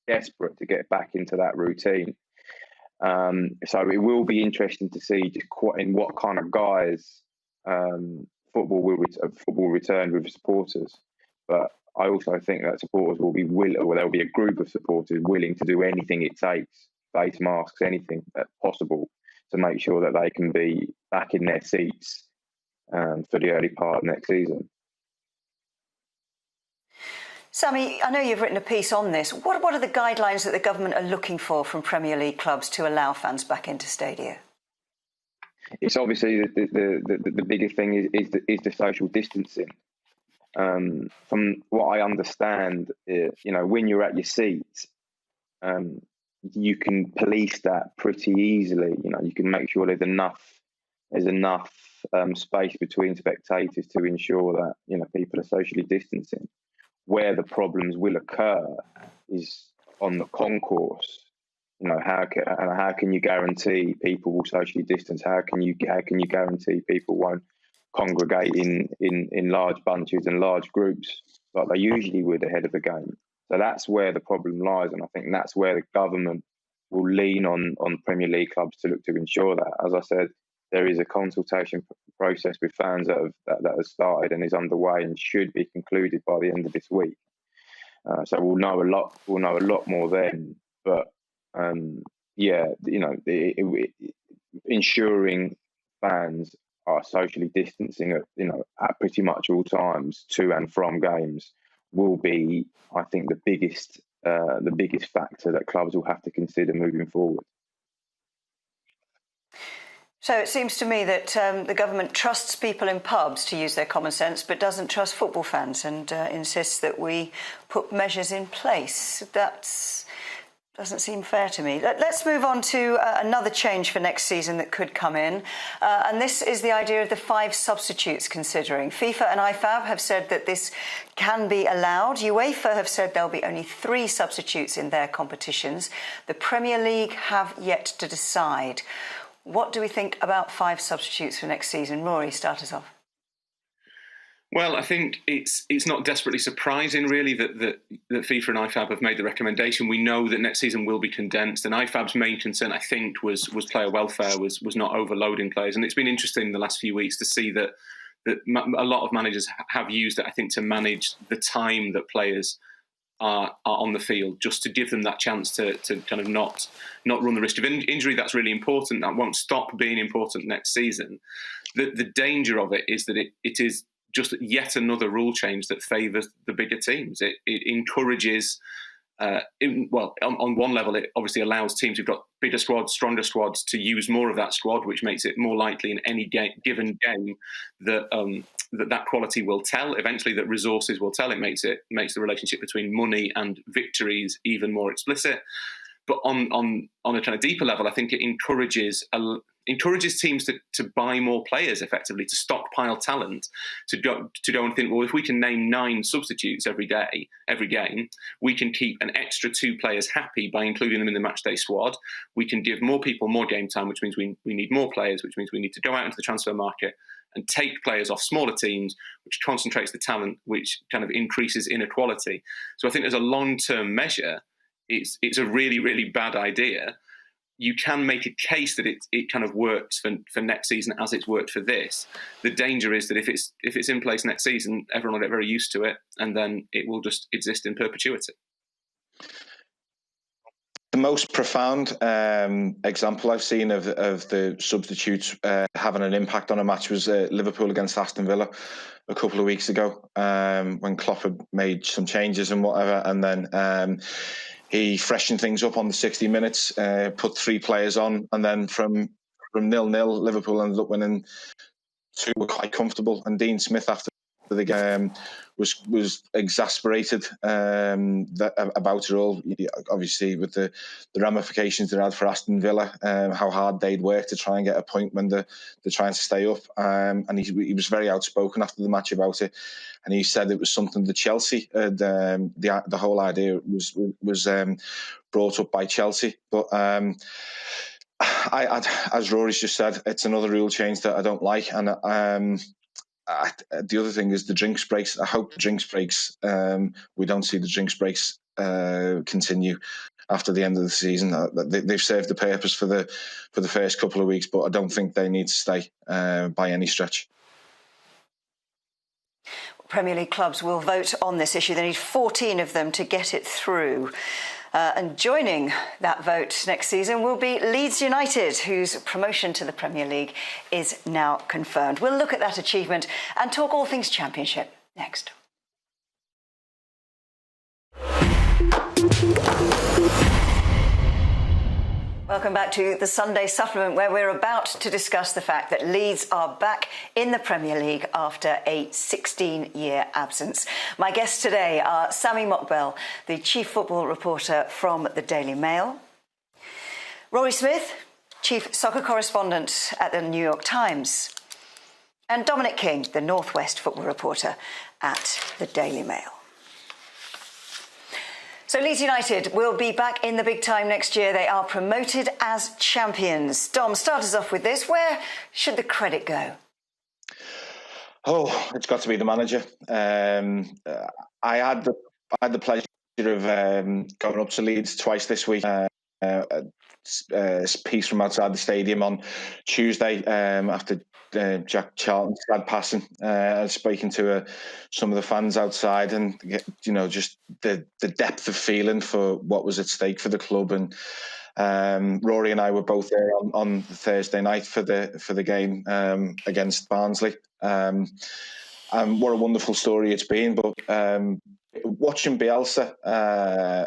desperate to get back into that routine. So it will be interesting to see just in what kind of guise football will return with supporters. But I also think that supporters will be there'll be a group of supporters willing to do anything it takes, face masks, anything possible, to make sure that they can be back in their seats for the early part of next season. Sami, I know you've written a piece on this. What are the guidelines that the government are looking for from Premier League clubs to allow fans back into stadia? It's obviously the biggest thing is the social distancing. From what I understand, when you're at your seat, you can police that pretty easily. You can make sure there's enough space between spectators to ensure that people are socially distancing. Where the problems will occur is on the concourse. How can you guarantee people will socially distance? How can you guarantee people won't congregate in large bunches and large groups like they usually would ahead of the game? So that's where the problem lies, and I think that's where the government will lean on Premier League clubs to look to ensure that. As I said, there is a consultation process with fans that has started and is underway and should be concluded by the end of this week. So we'll know a lot more then. But ensuring fans are socially distancing at pretty much all times to and from games will be, I think, the biggest factor that clubs will have to consider moving forward. So it seems to me that the government trusts people in pubs to use their common sense, but doesn't trust football fans, and insists that we put measures in place. That doesn't seem fair to me. Let's move on to another change for next season that could come in, and this is the idea of the 5 substitutes considering. FIFA and IFAB have said that this can be allowed. UEFA have said there'll be only 3 substitutes in their competitions. The Premier League have yet to decide. What do we think about 5 substitutes for next season? Rory, start us off. Well, I think it's not desperately surprising, really, that FIFA and IFAB have made the recommendation. We know that next season will be condensed, and IFAB's main concern, I think, was player welfare, was not overloading players. And it's been interesting in the last few weeks to see that a lot of managers have used it, I think, to manage the time that players are on the field, just to give them that chance to kind of not run the risk of injury. That's really important. That won't stop being important next season. The danger of it is that it is just yet another rule change that favours the bigger teams. It encourages, on one level, it obviously allows teams who've got bigger squads, stronger squads, to use more of that squad, which makes it more likely in any given game that quality will tell. Eventually, that resources will tell. It makes the relationship between money and victories even more explicit. But on a kind of deeper level, I think it encourages teams to buy more players effectively, to stockpile talent, to go and think, well, if we can name 9 substitutes every game, we can keep an extra 2 players happy by including them in the matchday squad. We can give more people more game time, which means we need more players, which means we need to go out into the transfer market and take players off smaller teams, which concentrates the talent, which kind of increases inequality. So I think as a long-term measure, it's a really, really bad idea. You can make a case that it kind of works for next season as it's worked for this. The danger is that if it's in place next season, everyone will get very used to it, and then it will just exist in perpetuity. The most profound example I've seen of the substitutes having an impact on a match was Liverpool against Aston Villa a couple of weeks ago, when Klopp had made some changes and whatever, and then he freshened things up on the 60 minutes, put 3 players on, and then from 0-0, Liverpool ended up winning 2, were quite comfortable. And Dean Smith, after the game, was exasperated about it all. Obviously, with the ramifications they had for Aston Villa, how hard they'd worked to try and get a point when they're trying to stay up. And he was very outspoken after the match about it. And he said it was something that Chelsea, the whole idea was brought up by Chelsea. But as Rory's just said, it's another rule change that I don't like. And the other thing is the drinks breaks. I hope the drinks breaks, we don't see the drinks breaks continue after the end of the season. They've served the purpose for the first couple of weeks, but I don't think they need to stay by any stretch. Premier League clubs will vote on this issue. They need 14 of them to get it through. And joining that vote next season will be Leeds United, whose promotion to the Premier League is now confirmed. We'll look at that achievement and talk all things Championship next. Welcome back to the Sunday Supplement, where we're about to discuss the fact that Leeds are back in the Premier League after a 16-year absence. My guests today are Sami Mokbel, the chief football reporter from the Daily Mail; Rory Smith, chief soccer correspondent at the New York Times; and Dominic King, the North West football reporter at the Daily Mail. So Leeds United will be back in the big time next year. They are promoted as champions. Dom, start us off with this. Where should the credit go? Oh, it's got to be the manager. I had the pleasure of going up to Leeds twice this week. A piece from outside the stadium on Tuesday after Jack Charlton's sad passing, speaking to some of the fans outside, and just the depth of feeling for what was at stake for the club. And Rory and I were both there on Thursday night for the game against Barnsley. And what a wonderful story it's been. But watching Bielsa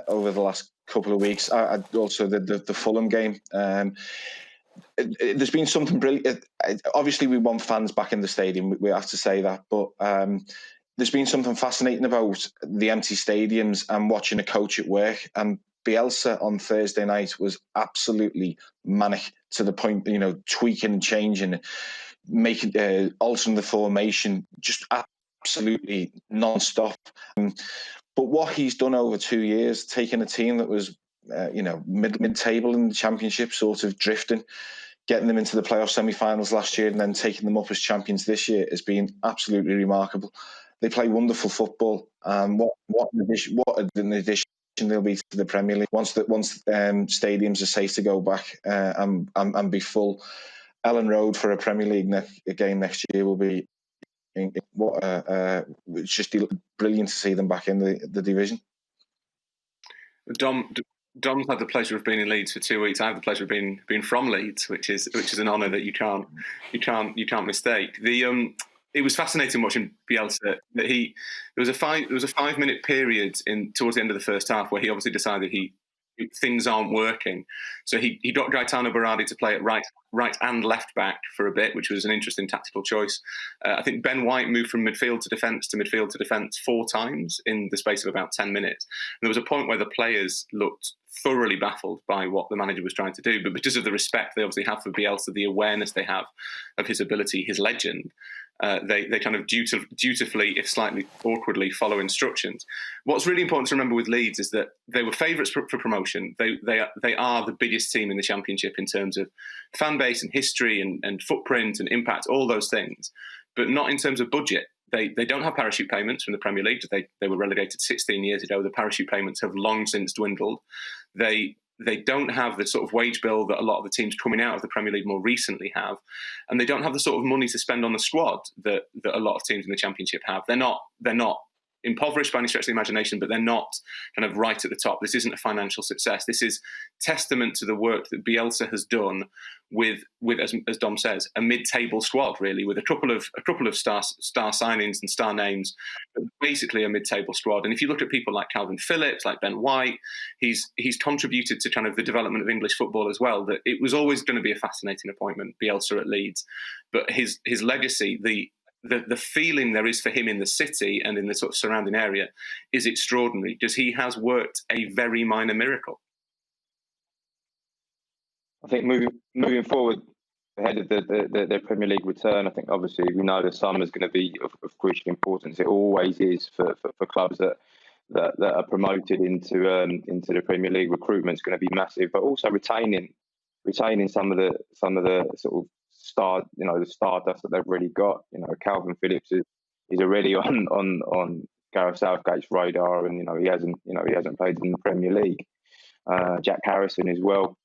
over the last couple of weeks, I also the Fulham game. There's been something brilliant. Obviously, we want fans back in the stadium. We have to say that, but there's been something fascinating about the empty stadiums and watching a coach at work. And Bielsa on Thursday night was absolutely manic, to the point, tweaking and changing, making altering the formation, just absolutely non-stop. But what he's done over 2 years, taking a team that was mid-table in the Championship, sort of drifting, getting them into the playoff semi-finals last year and then taking them up as champions this year has been absolutely remarkable. They play wonderful football. What an addition they'll be to the Premier League once stadiums are safe to go back and be full. Ellen Road for a Premier League game next year will be it's just brilliant to see them back in the division. Dom's had the pleasure of being in Leeds for 2 weeks. I have the pleasure of being from Leeds, which is an honour that you can't mistake. It was fascinating watching Bielsa. That there was a 5-minute period towards the end of the first half where he obviously decided things aren't working. So he got Gaetano Berardi to play at right and left back for a bit, which was an interesting tactical choice. I think Ben White moved from midfield to defence 4 times in the space of about 10 minutes. And there was a point where the players looked thoroughly baffled by what the manager was trying to do. But because of the respect they obviously have for Bielsa, the awareness they have of his ability, his legend, They kind of dutifully, if slightly awkwardly, follow instructions. What's really important to remember with Leeds is that they were favourites for promotion. They are the biggest team in the Championship in terms of fan base and history and footprint and impact, all those things, but not in terms of budget. They don't have parachute payments from the Premier League. They were relegated 16 years ago. The parachute payments have long since dwindled. They don't have the sort of wage bill that a lot of the teams coming out of the Premier League more recently have, and they don't have the sort of money to spend on the squad that a lot of teams in the Championship have. They're not impoverished by any stretch of the imagination, but they're not kind of right at the top. This isn't a financial success. This is testament to the work that Bielsa has done with as Dom says, a mid-table squad, really, with a couple of star signings and star names, but basically a mid-table squad. And if you look at people like Calvin Phillips, like Ben White, he's contributed to kind of the development of English football as well. That it was always going to be a fascinating appointment, Bielsa at Leeds, but his legacy, the feeling there is for him in the city and in the sort of surrounding area is extraordinary, because he has worked a very minor miracle. I think moving forward ahead of the Premier League return, I think obviously we know the summer is going to be of crucial importance. It always is for clubs that are promoted into the Premier League. Recruitment is going to be massive, but also retaining some of the sort of the stardust that they've already got. Calvin Phillips is already on Gareth Southgate's radar, and he hasn't played in the Premier League. Jack Harrison as well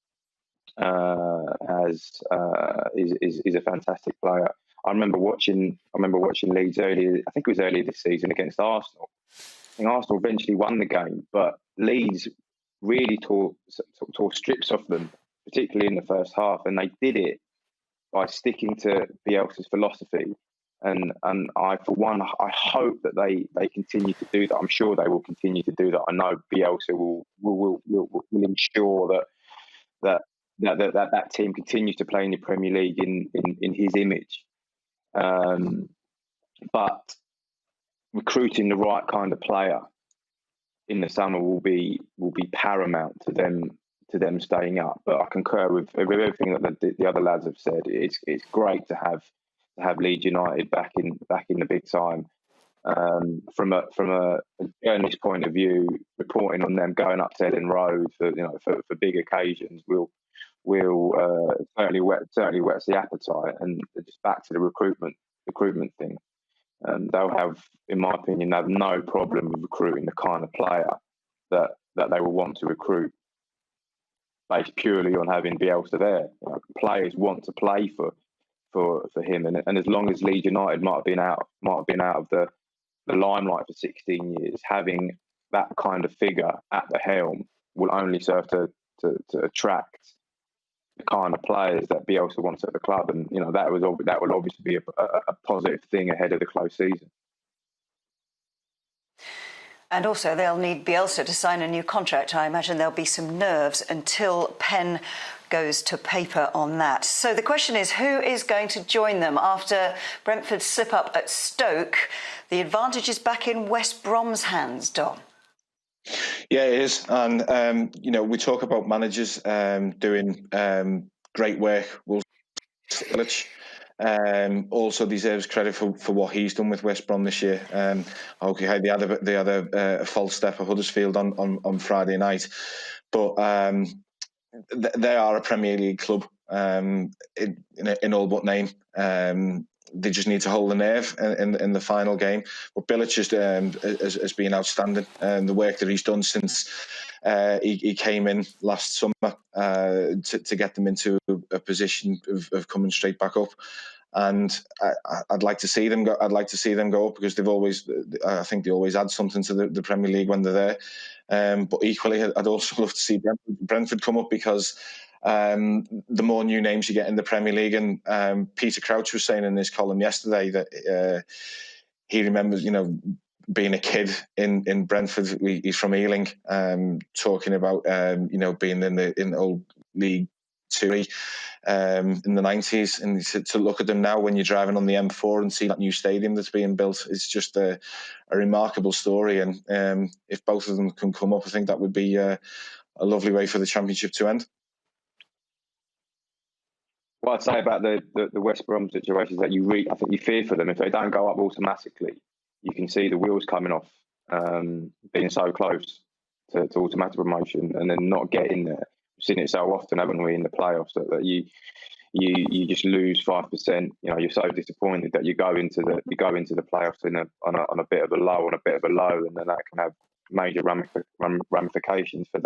is a fantastic player. I remember watching Leeds earlier. I think it was earlier this season against Arsenal. I think Arsenal eventually won the game, but Leeds really tore strips off them, particularly in the first half, and they did it by sticking to Bielsa's philosophy. And I, for one, I hope that they continue to do that. I'm sure they will continue to do that. I know Bielsa will ensure that team continues to play in the Premier League in his image. But recruiting the right kind of player in the summer will be paramount to them staying up. But I concur with everything that the other lads have said. It's great to have Leeds United back in the big time. From a journalist point of view, reporting on them going up to Ellen Road for big occasions will certainly whets the appetite. And just back to the recruitment thing, they'll have, in my opinion, no problem with recruiting the kind of player that they will want to recruit, based purely on having Bielsa there. Players want to play for him, and as long as Leeds United might have been out of the limelight for 16 years, having that kind of figure at the helm will only serve to attract the kind of players that Bielsa wants at the club, and that will obviously be a positive thing ahead of the close season. And also, they'll need Bielsa to sign a new contract. I imagine there'll be some nerves until pen goes to paper on that. So the question is, who is going to join them after Brentford's slip-up at Stoke? The advantage is back in West Brom's hands, Dom. Yeah, it is. And, we talk about managers doing great work. Will Village also deserves credit for what he's done with West Brom this year. Okay, they had a false step at Huddersfield on Friday night, but they are a Premier League club in all but name. They just need to hold the nerve in the final game. But Bilic has been outstanding, and the work that he's done since he came in last summer to get them into a position of coming straight back up. And I'd like to see them go. I'd like to see them go up, because I think they always add something to the Premier League when they're there. But equally, I'd also love to see Brentford come up, because the more new names you get in the Premier League, and Peter Crouch was saying in his column yesterday that he remembers, being a kid in Brentford. He's from Ealing, talking about being in the old League Two in the 90s, and to look at them now when you're driving on the M4 and see that new stadium that's being built, it's just a remarkable story. And if both of them can come up, I think that would be a lovely way for the Championship to end. what I'd say about the West Brom situation is that I think you fear for them. If they don't go up automatically, you can see the wheels coming off, being so close to automatic promotion and then not getting there. We've seen it so often, haven't we, in the playoffs, that you just lose 5%. You're so disappointed that you go into the playoffs on a bit of a low, and then that can have major ramifications for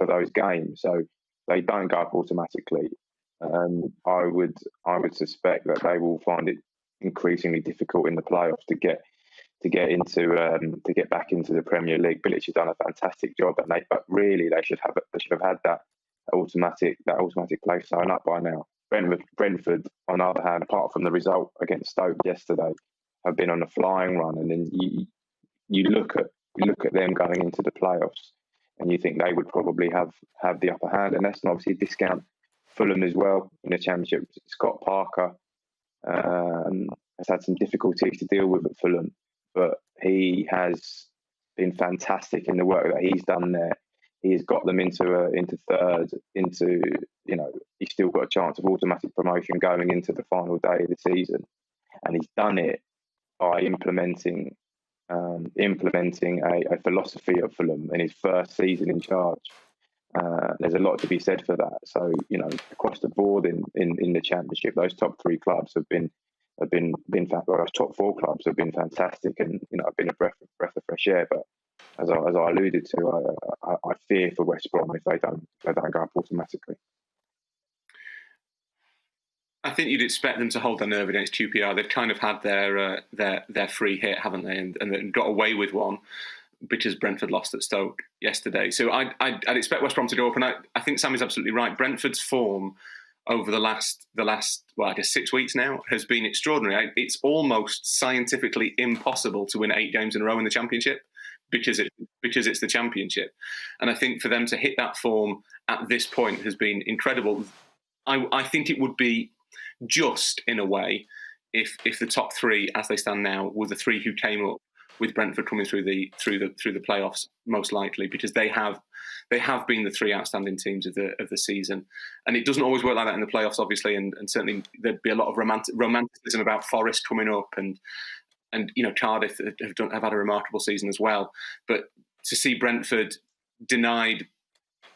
those games. So they don't go up automatically. I would suspect that they will find it increasingly difficult in the playoffs to get back into the Premier League. Bilic has done a fantastic job, but really they should have had that automatic place sign up by now. Brentford, on the other hand, apart from the result against Stoke yesterday, have been on a flying run, and then you look at them going into the playoffs, and you think they would probably have the upper hand, and that's not obviously discount Fulham as well in the Championship. Scott Parker has had some difficulties to deal with at Fulham, but he has been fantastic in the work that he's done there. He has got them into third, he's still got a chance of automatic promotion going into the final day of the season, and he's done it by implementing a philosophy of Fulham in his first season in charge. There's a lot to be said for that. So across the board in the Championship, those top three clubs have been those top four clubs have been fantastic, and have been a breath of fresh air. But as I alluded to, I fear for West Brom if they don't go up automatically. I think you'd expect them to hold their nerve against QPR. They've kind of had their free hit, haven't they, and got away with one because Brentford lost at Stoke yesterday. So I'd expect West Brom to go up, and I think Sammy's absolutely right. Brentford's form over the last 6 weeks now has been extraordinary. It's almost scientifically impossible to win 8 games in a row in the Championship because it's the Championship, and I think for them to hit that form at this point has been incredible. I think it would be just in a way if the top three as they stand now were the three who came up, with Brentford coming through the playoffs most likely, because they have been the three outstanding teams of the season, and it doesn't always work like that in the playoffs, obviously, and certainly there'd be a lot of romanticism about Forest coming up, and Cardiff have had a remarkable season as well, but to see Brentford denied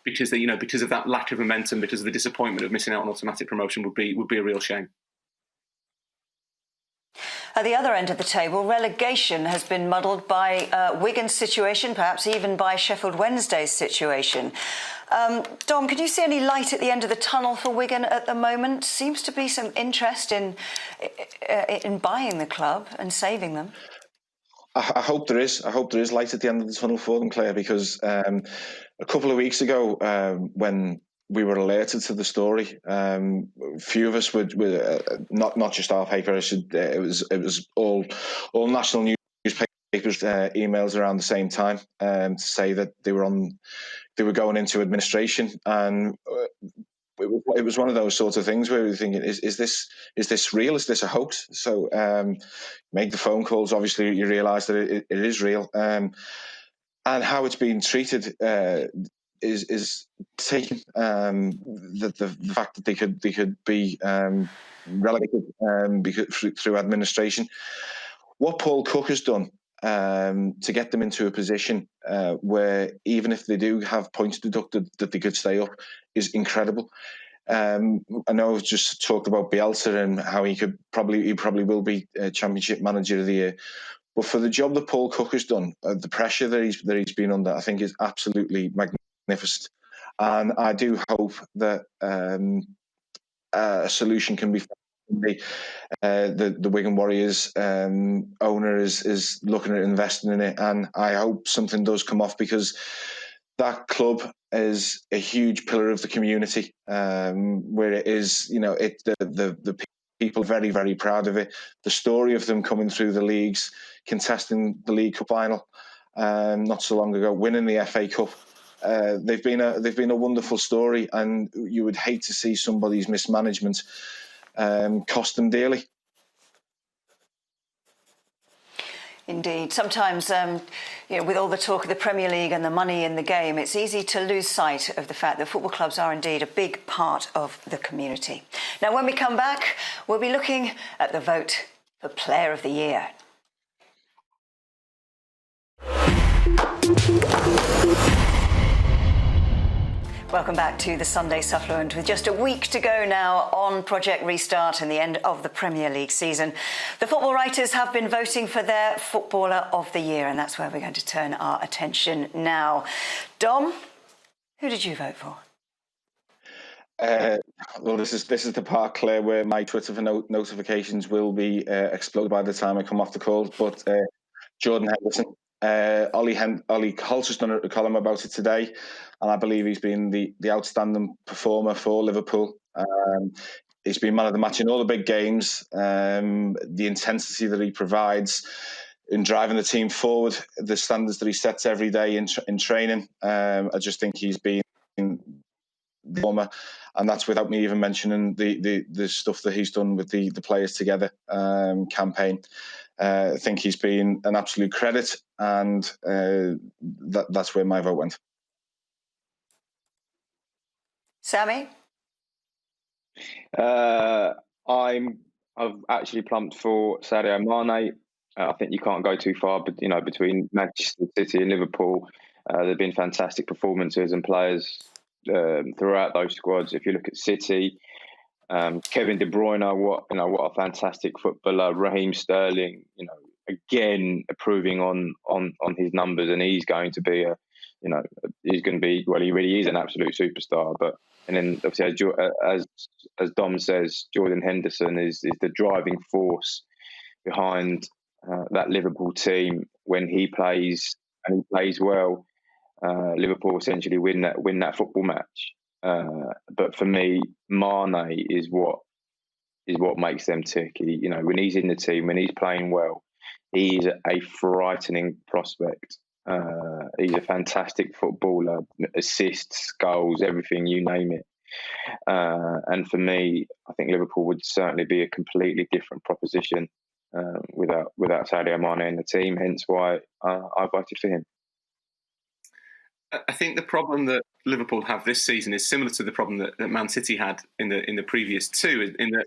because of that lack of momentum, because of the disappointment of missing out on automatic promotion, would be a real shame. At the other end of the table, relegation has been muddled by Wigan's situation, perhaps even by Sheffield Wednesday's situation. Dom, can you see any light at the end of the tunnel for Wigan at the moment? Seems to be some interest in buying the club and saving them. I hope there is. I hope there is light at the end of the tunnel for them, Claire, because a couple of weeks ago, when we were alerted to the story, a few of us were not just our paper. It was all national newspapers emails around the same time to say that they were going into administration, and it was one of those sorts of things where we were thinking, is this real? Is this a hoax? So make the phone calls. Obviously, you realise that it is real, and how it's being treated is taken. The fact that they could be relegated through administration. What Paul Cook has done to get them into a position where even if they do have points deducted, that they could stay up is incredible. I know I've just talked about Bielsa and how he probably will be Championship Manager of the Year. But for the job that Paul Cook has done, the pressure that he's been under, I think is absolutely magnificent. And I do hope that a solution can be found. The Wigan Warriors owner is looking at investing in it, and I hope something does come off, because that club is a huge pillar of the community. Where it is, the people are very, very proud of it. The story of them coming through the leagues, contesting the League Cup final not so long ago, winning the FA Cup. They've been a wonderful story, and you would hate to see somebody's mismanagement cost them dearly. Indeed. Sometimes, with all the talk of the Premier League and the money in the game, it's easy to lose sight of the fact that football clubs are indeed a big part of the community. Now, when we come back, we'll be looking at the vote for Player of the Year. Welcome back to the Sunday Supplement. With just a week to go now on Project Restart and the end of the Premier League season, the football writers have been voting for their Footballer of the Year, and that's where we're going to turn our attention now. Dom, who did you vote for? Well, this is the part, Claire, where my Twitter notifications will be exploded by the time I come off the call. But Jordan Henderson. Ollie Holt has done a column about it today, and I believe he's been the outstanding performer for Liverpool. He's been man of the match in all the big games. The intensity that he provides in driving the team forward, the standards that he sets every day in training. I just think he's been the performer, and that's without me even mentioning the stuff that he's done with the Players Together campaign. I think he's been an absolute credit, and that's where my vote went. Sami? I've actually plumped for Sadio Mane. I think you can't go too far, but between Manchester City and Liverpool, there've been fantastic performances and players throughout those squads. If you look at City, Kevin De Bruyne, what a fantastic footballer. Raheem Sterling, again improving on his numbers, and he's going to be he really is an absolute superstar. And then obviously, as Dom says, Jordan Henderson is the driving force behind that Liverpool team. When he plays and he plays well, Liverpool essentially win that football match. But for me, Mane is what makes them tick. When he's in the team, when he's playing well, he's a frightening prospect. He's a fantastic footballer, assists, goals, everything, you name it. And for me, I think Liverpool would certainly be a completely different proposition without Sadio Mane in the team. Hence why I voted for him. I think the problem that Liverpool have this season is similar to the problem that Man City had in the previous two, in that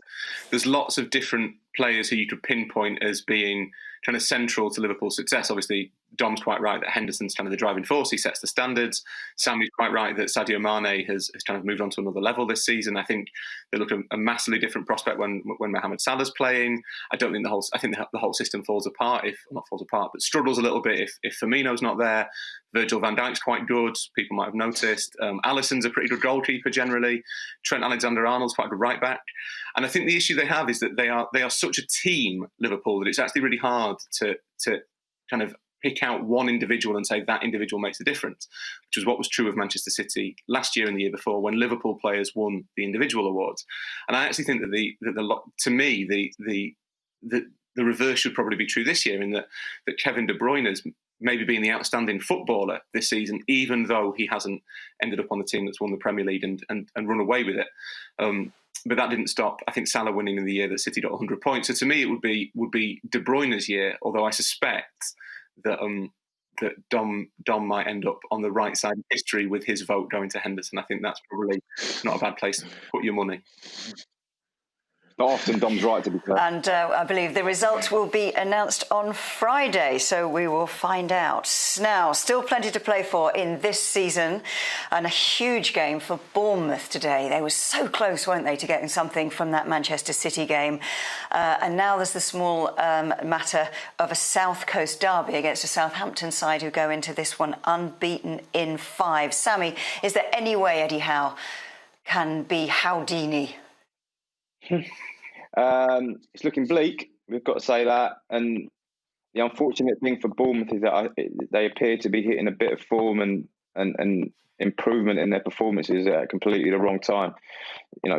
there's lots of different players who you could pinpoint as being kind of central to Liverpool's success. Obviously, Dom's quite right that Henderson's kind of the driving force. He sets the standards. Sammy's quite right that Sadio Mane has kind of moved on to another level this season. I think they look a massively different prospect when Mohamed Salah's playing. I think the whole system falls apart, but struggles a little bit if Firmino's not there. Virgil van Dijk's quite good. People might have noticed. Alisson's a pretty good goalkeeper generally. Trent Alexander-Arnold's quite a good right back. And I think the issue they have is that they are such a team, Liverpool, that it's actually really hard to kind of pick out one individual and say that individual makes a difference, which is what was true of Manchester City last year and the year before when Liverpool players won the individual awards. And I actually think that the reverse should probably be true this year, in that Kevin De Bruyne has maybe been the outstanding footballer this season, even though he hasn't ended up on the team that's won the Premier League and run away with it. But that didn't stop, I think, Salah winning in the year that City got 100 points. So to me, it would be De Bruyne's year, although I suspect that Dom might end up on the right side of history with his vote going to Henderson. I think that's probably not a bad place to put your money. Not often Dom's right, to be fair. And I believe the result will be announced on Friday, so we will find out. Now, still plenty to play for in this season, and a huge game for Bournemouth today. They were so close, weren't they, to getting something from that Manchester City game. And now there's the small matter of a South Coast derby against a Southampton side who go into this one unbeaten in 5. Sami, is there any way Eddie Howe can be Houdini? It's looking bleak, we've got to say that. And the unfortunate thing for Bournemouth is that they appear to be hitting a bit of form and improvement in their performances at completely the wrong time.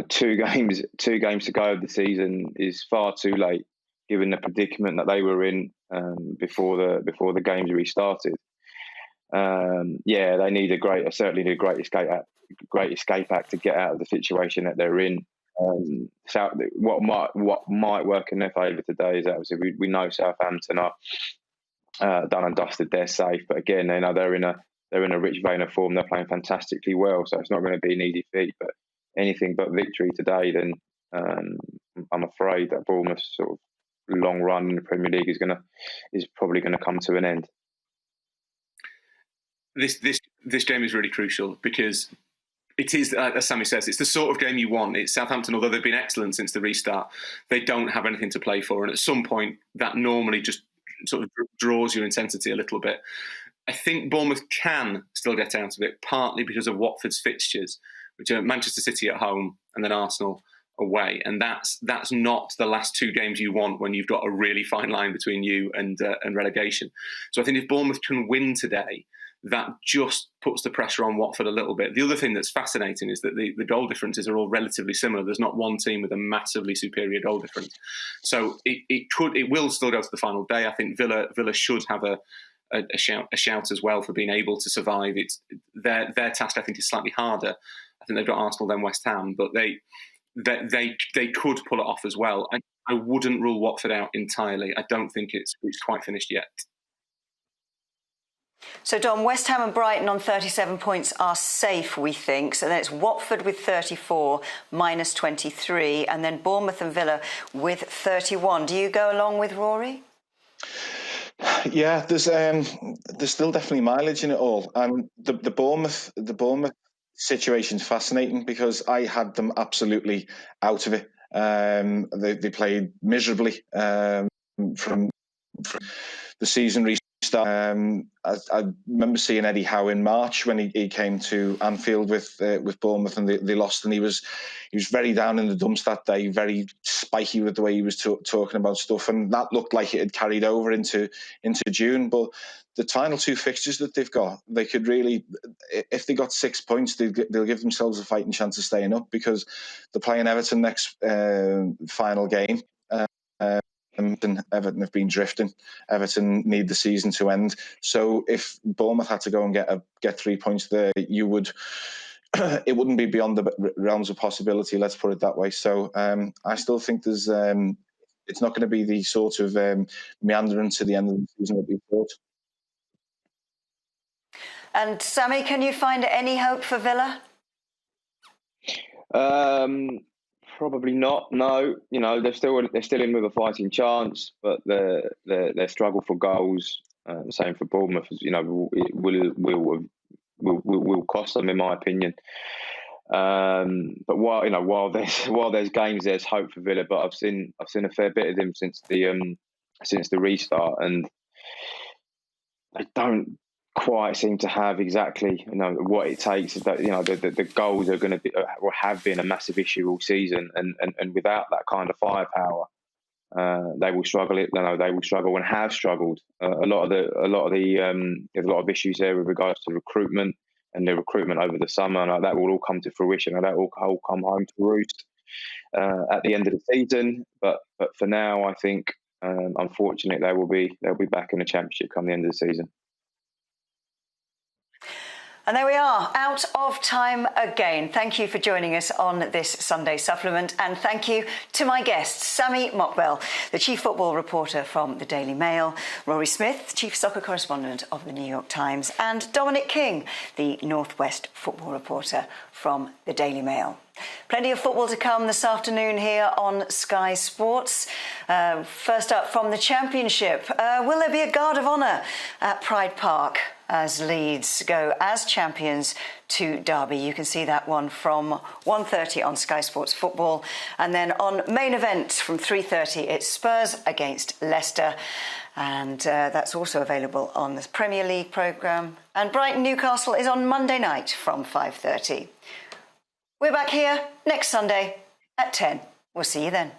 2 games to go of the season is far too late, given the predicament that they were in before the games restarted. They need a great escape act to get out of the situation that they're in. What might work in their favour today is that obviously we know Southampton are done and dusted. They're safe, but again, they're in a rich vein of form. They're playing fantastically well, so it's not going to be an easy feat. But anything but victory today, then I'm afraid that Bournemouth's sort of long run in the Premier League is probably going to come to an end. This game is really crucial because it is, as Sammy says, it's the sort of game you want. It's Southampton, although they've been excellent since the restart, they don't have anything to play for, and at some point that normally just sort of draws your intensity a little bit. I think Bournemouth can still get out of it, partly because of Watford's fixtures, which are Manchester City at home and then Arsenal away, and that's not the last two games you want when you've got a really fine line between you and relegation. So I think if Bournemouth can win today, that just puts the pressure on Watford a little bit. The other thing that's fascinating is that the goal differences are all relatively similar. There's not one team with a massively superior goal difference. So it will still go to the final day. I think Villa should have a shout as well for being able to survive. It's their task, I think, is slightly harder. I think they've got Arsenal then West Ham, but they could pull it off as well. I wouldn't rule Watford out entirely. I don't think it's quite finished yet. So, Dom, West Ham and Brighton on 37 points are safe, we think. So then it's Watford with 34, minus 23, and then Bournemouth and Villa with 31. Do you go along with Rory? Yeah, there's still definitely mileage in it all. And the Bournemouth situation's fascinating because I had them absolutely out of it. They played miserably from the season restart. I remember seeing Eddie Howe in March when he came to Anfield with Bournemouth, and they lost, and he was very down in the dumps that day, very spiky with the way he was talking about stuff, and that looked like it had carried over into June. But the final two fixtures that they've got, they could really, if they got 6 points, they'll give themselves a fighting chance of staying up, because they're playing Everton next final game. Everton have been drifting. Everton need the season to end. So if Bournemouth had to go and get 3 points there, it wouldn't be beyond the realms of possibility. Let's put it that way. So I still think there's. It's not going to be the sort of meandering to the end of the season that we thought. And Sammy, can you find any hope for Villa? Probably not. No, they're still in with a fighting chance, but their struggle for goals, same for Bournemouth, it will cost them, in my opinion. But while there's games, there's hope for Villa. But I've seen a fair bit of them since the restart, and they don't quite seem to have exactly what it takes. That the goals are going to be or have been a massive issue all season, and without that kind of firepower, they will struggle. They will struggle and have struggled. A lot of issues there with regards to recruitment and the recruitment over the summer, and that will all come to fruition, and that will all come home to roost at the end of the season. But for now, I think unfortunately they'll be back in the Championship come the end of the season. And there we are, out of time again. Thank you for joining us on this Sunday supplement. And thank you to my guests, Sami Mokbel, the chief football reporter from the Daily Mail, Rory Smith, chief soccer correspondent of the New York Times, and Dominic King, the Northwest football reporter from the Daily Mail. Plenty of football to come this afternoon here on Sky Sports. First up from the Championship, will there be a guard of honour at Pride Park as Leeds go as champions to Derby? You can see that one from 1:30 on Sky Sports Football. And then on main event from 3:30, it's Spurs against Leicester. And that's also available on the Premier League programme. And Brighton Newcastle is on Monday night from 5:30. We're back here next Sunday at 10. We'll see you then.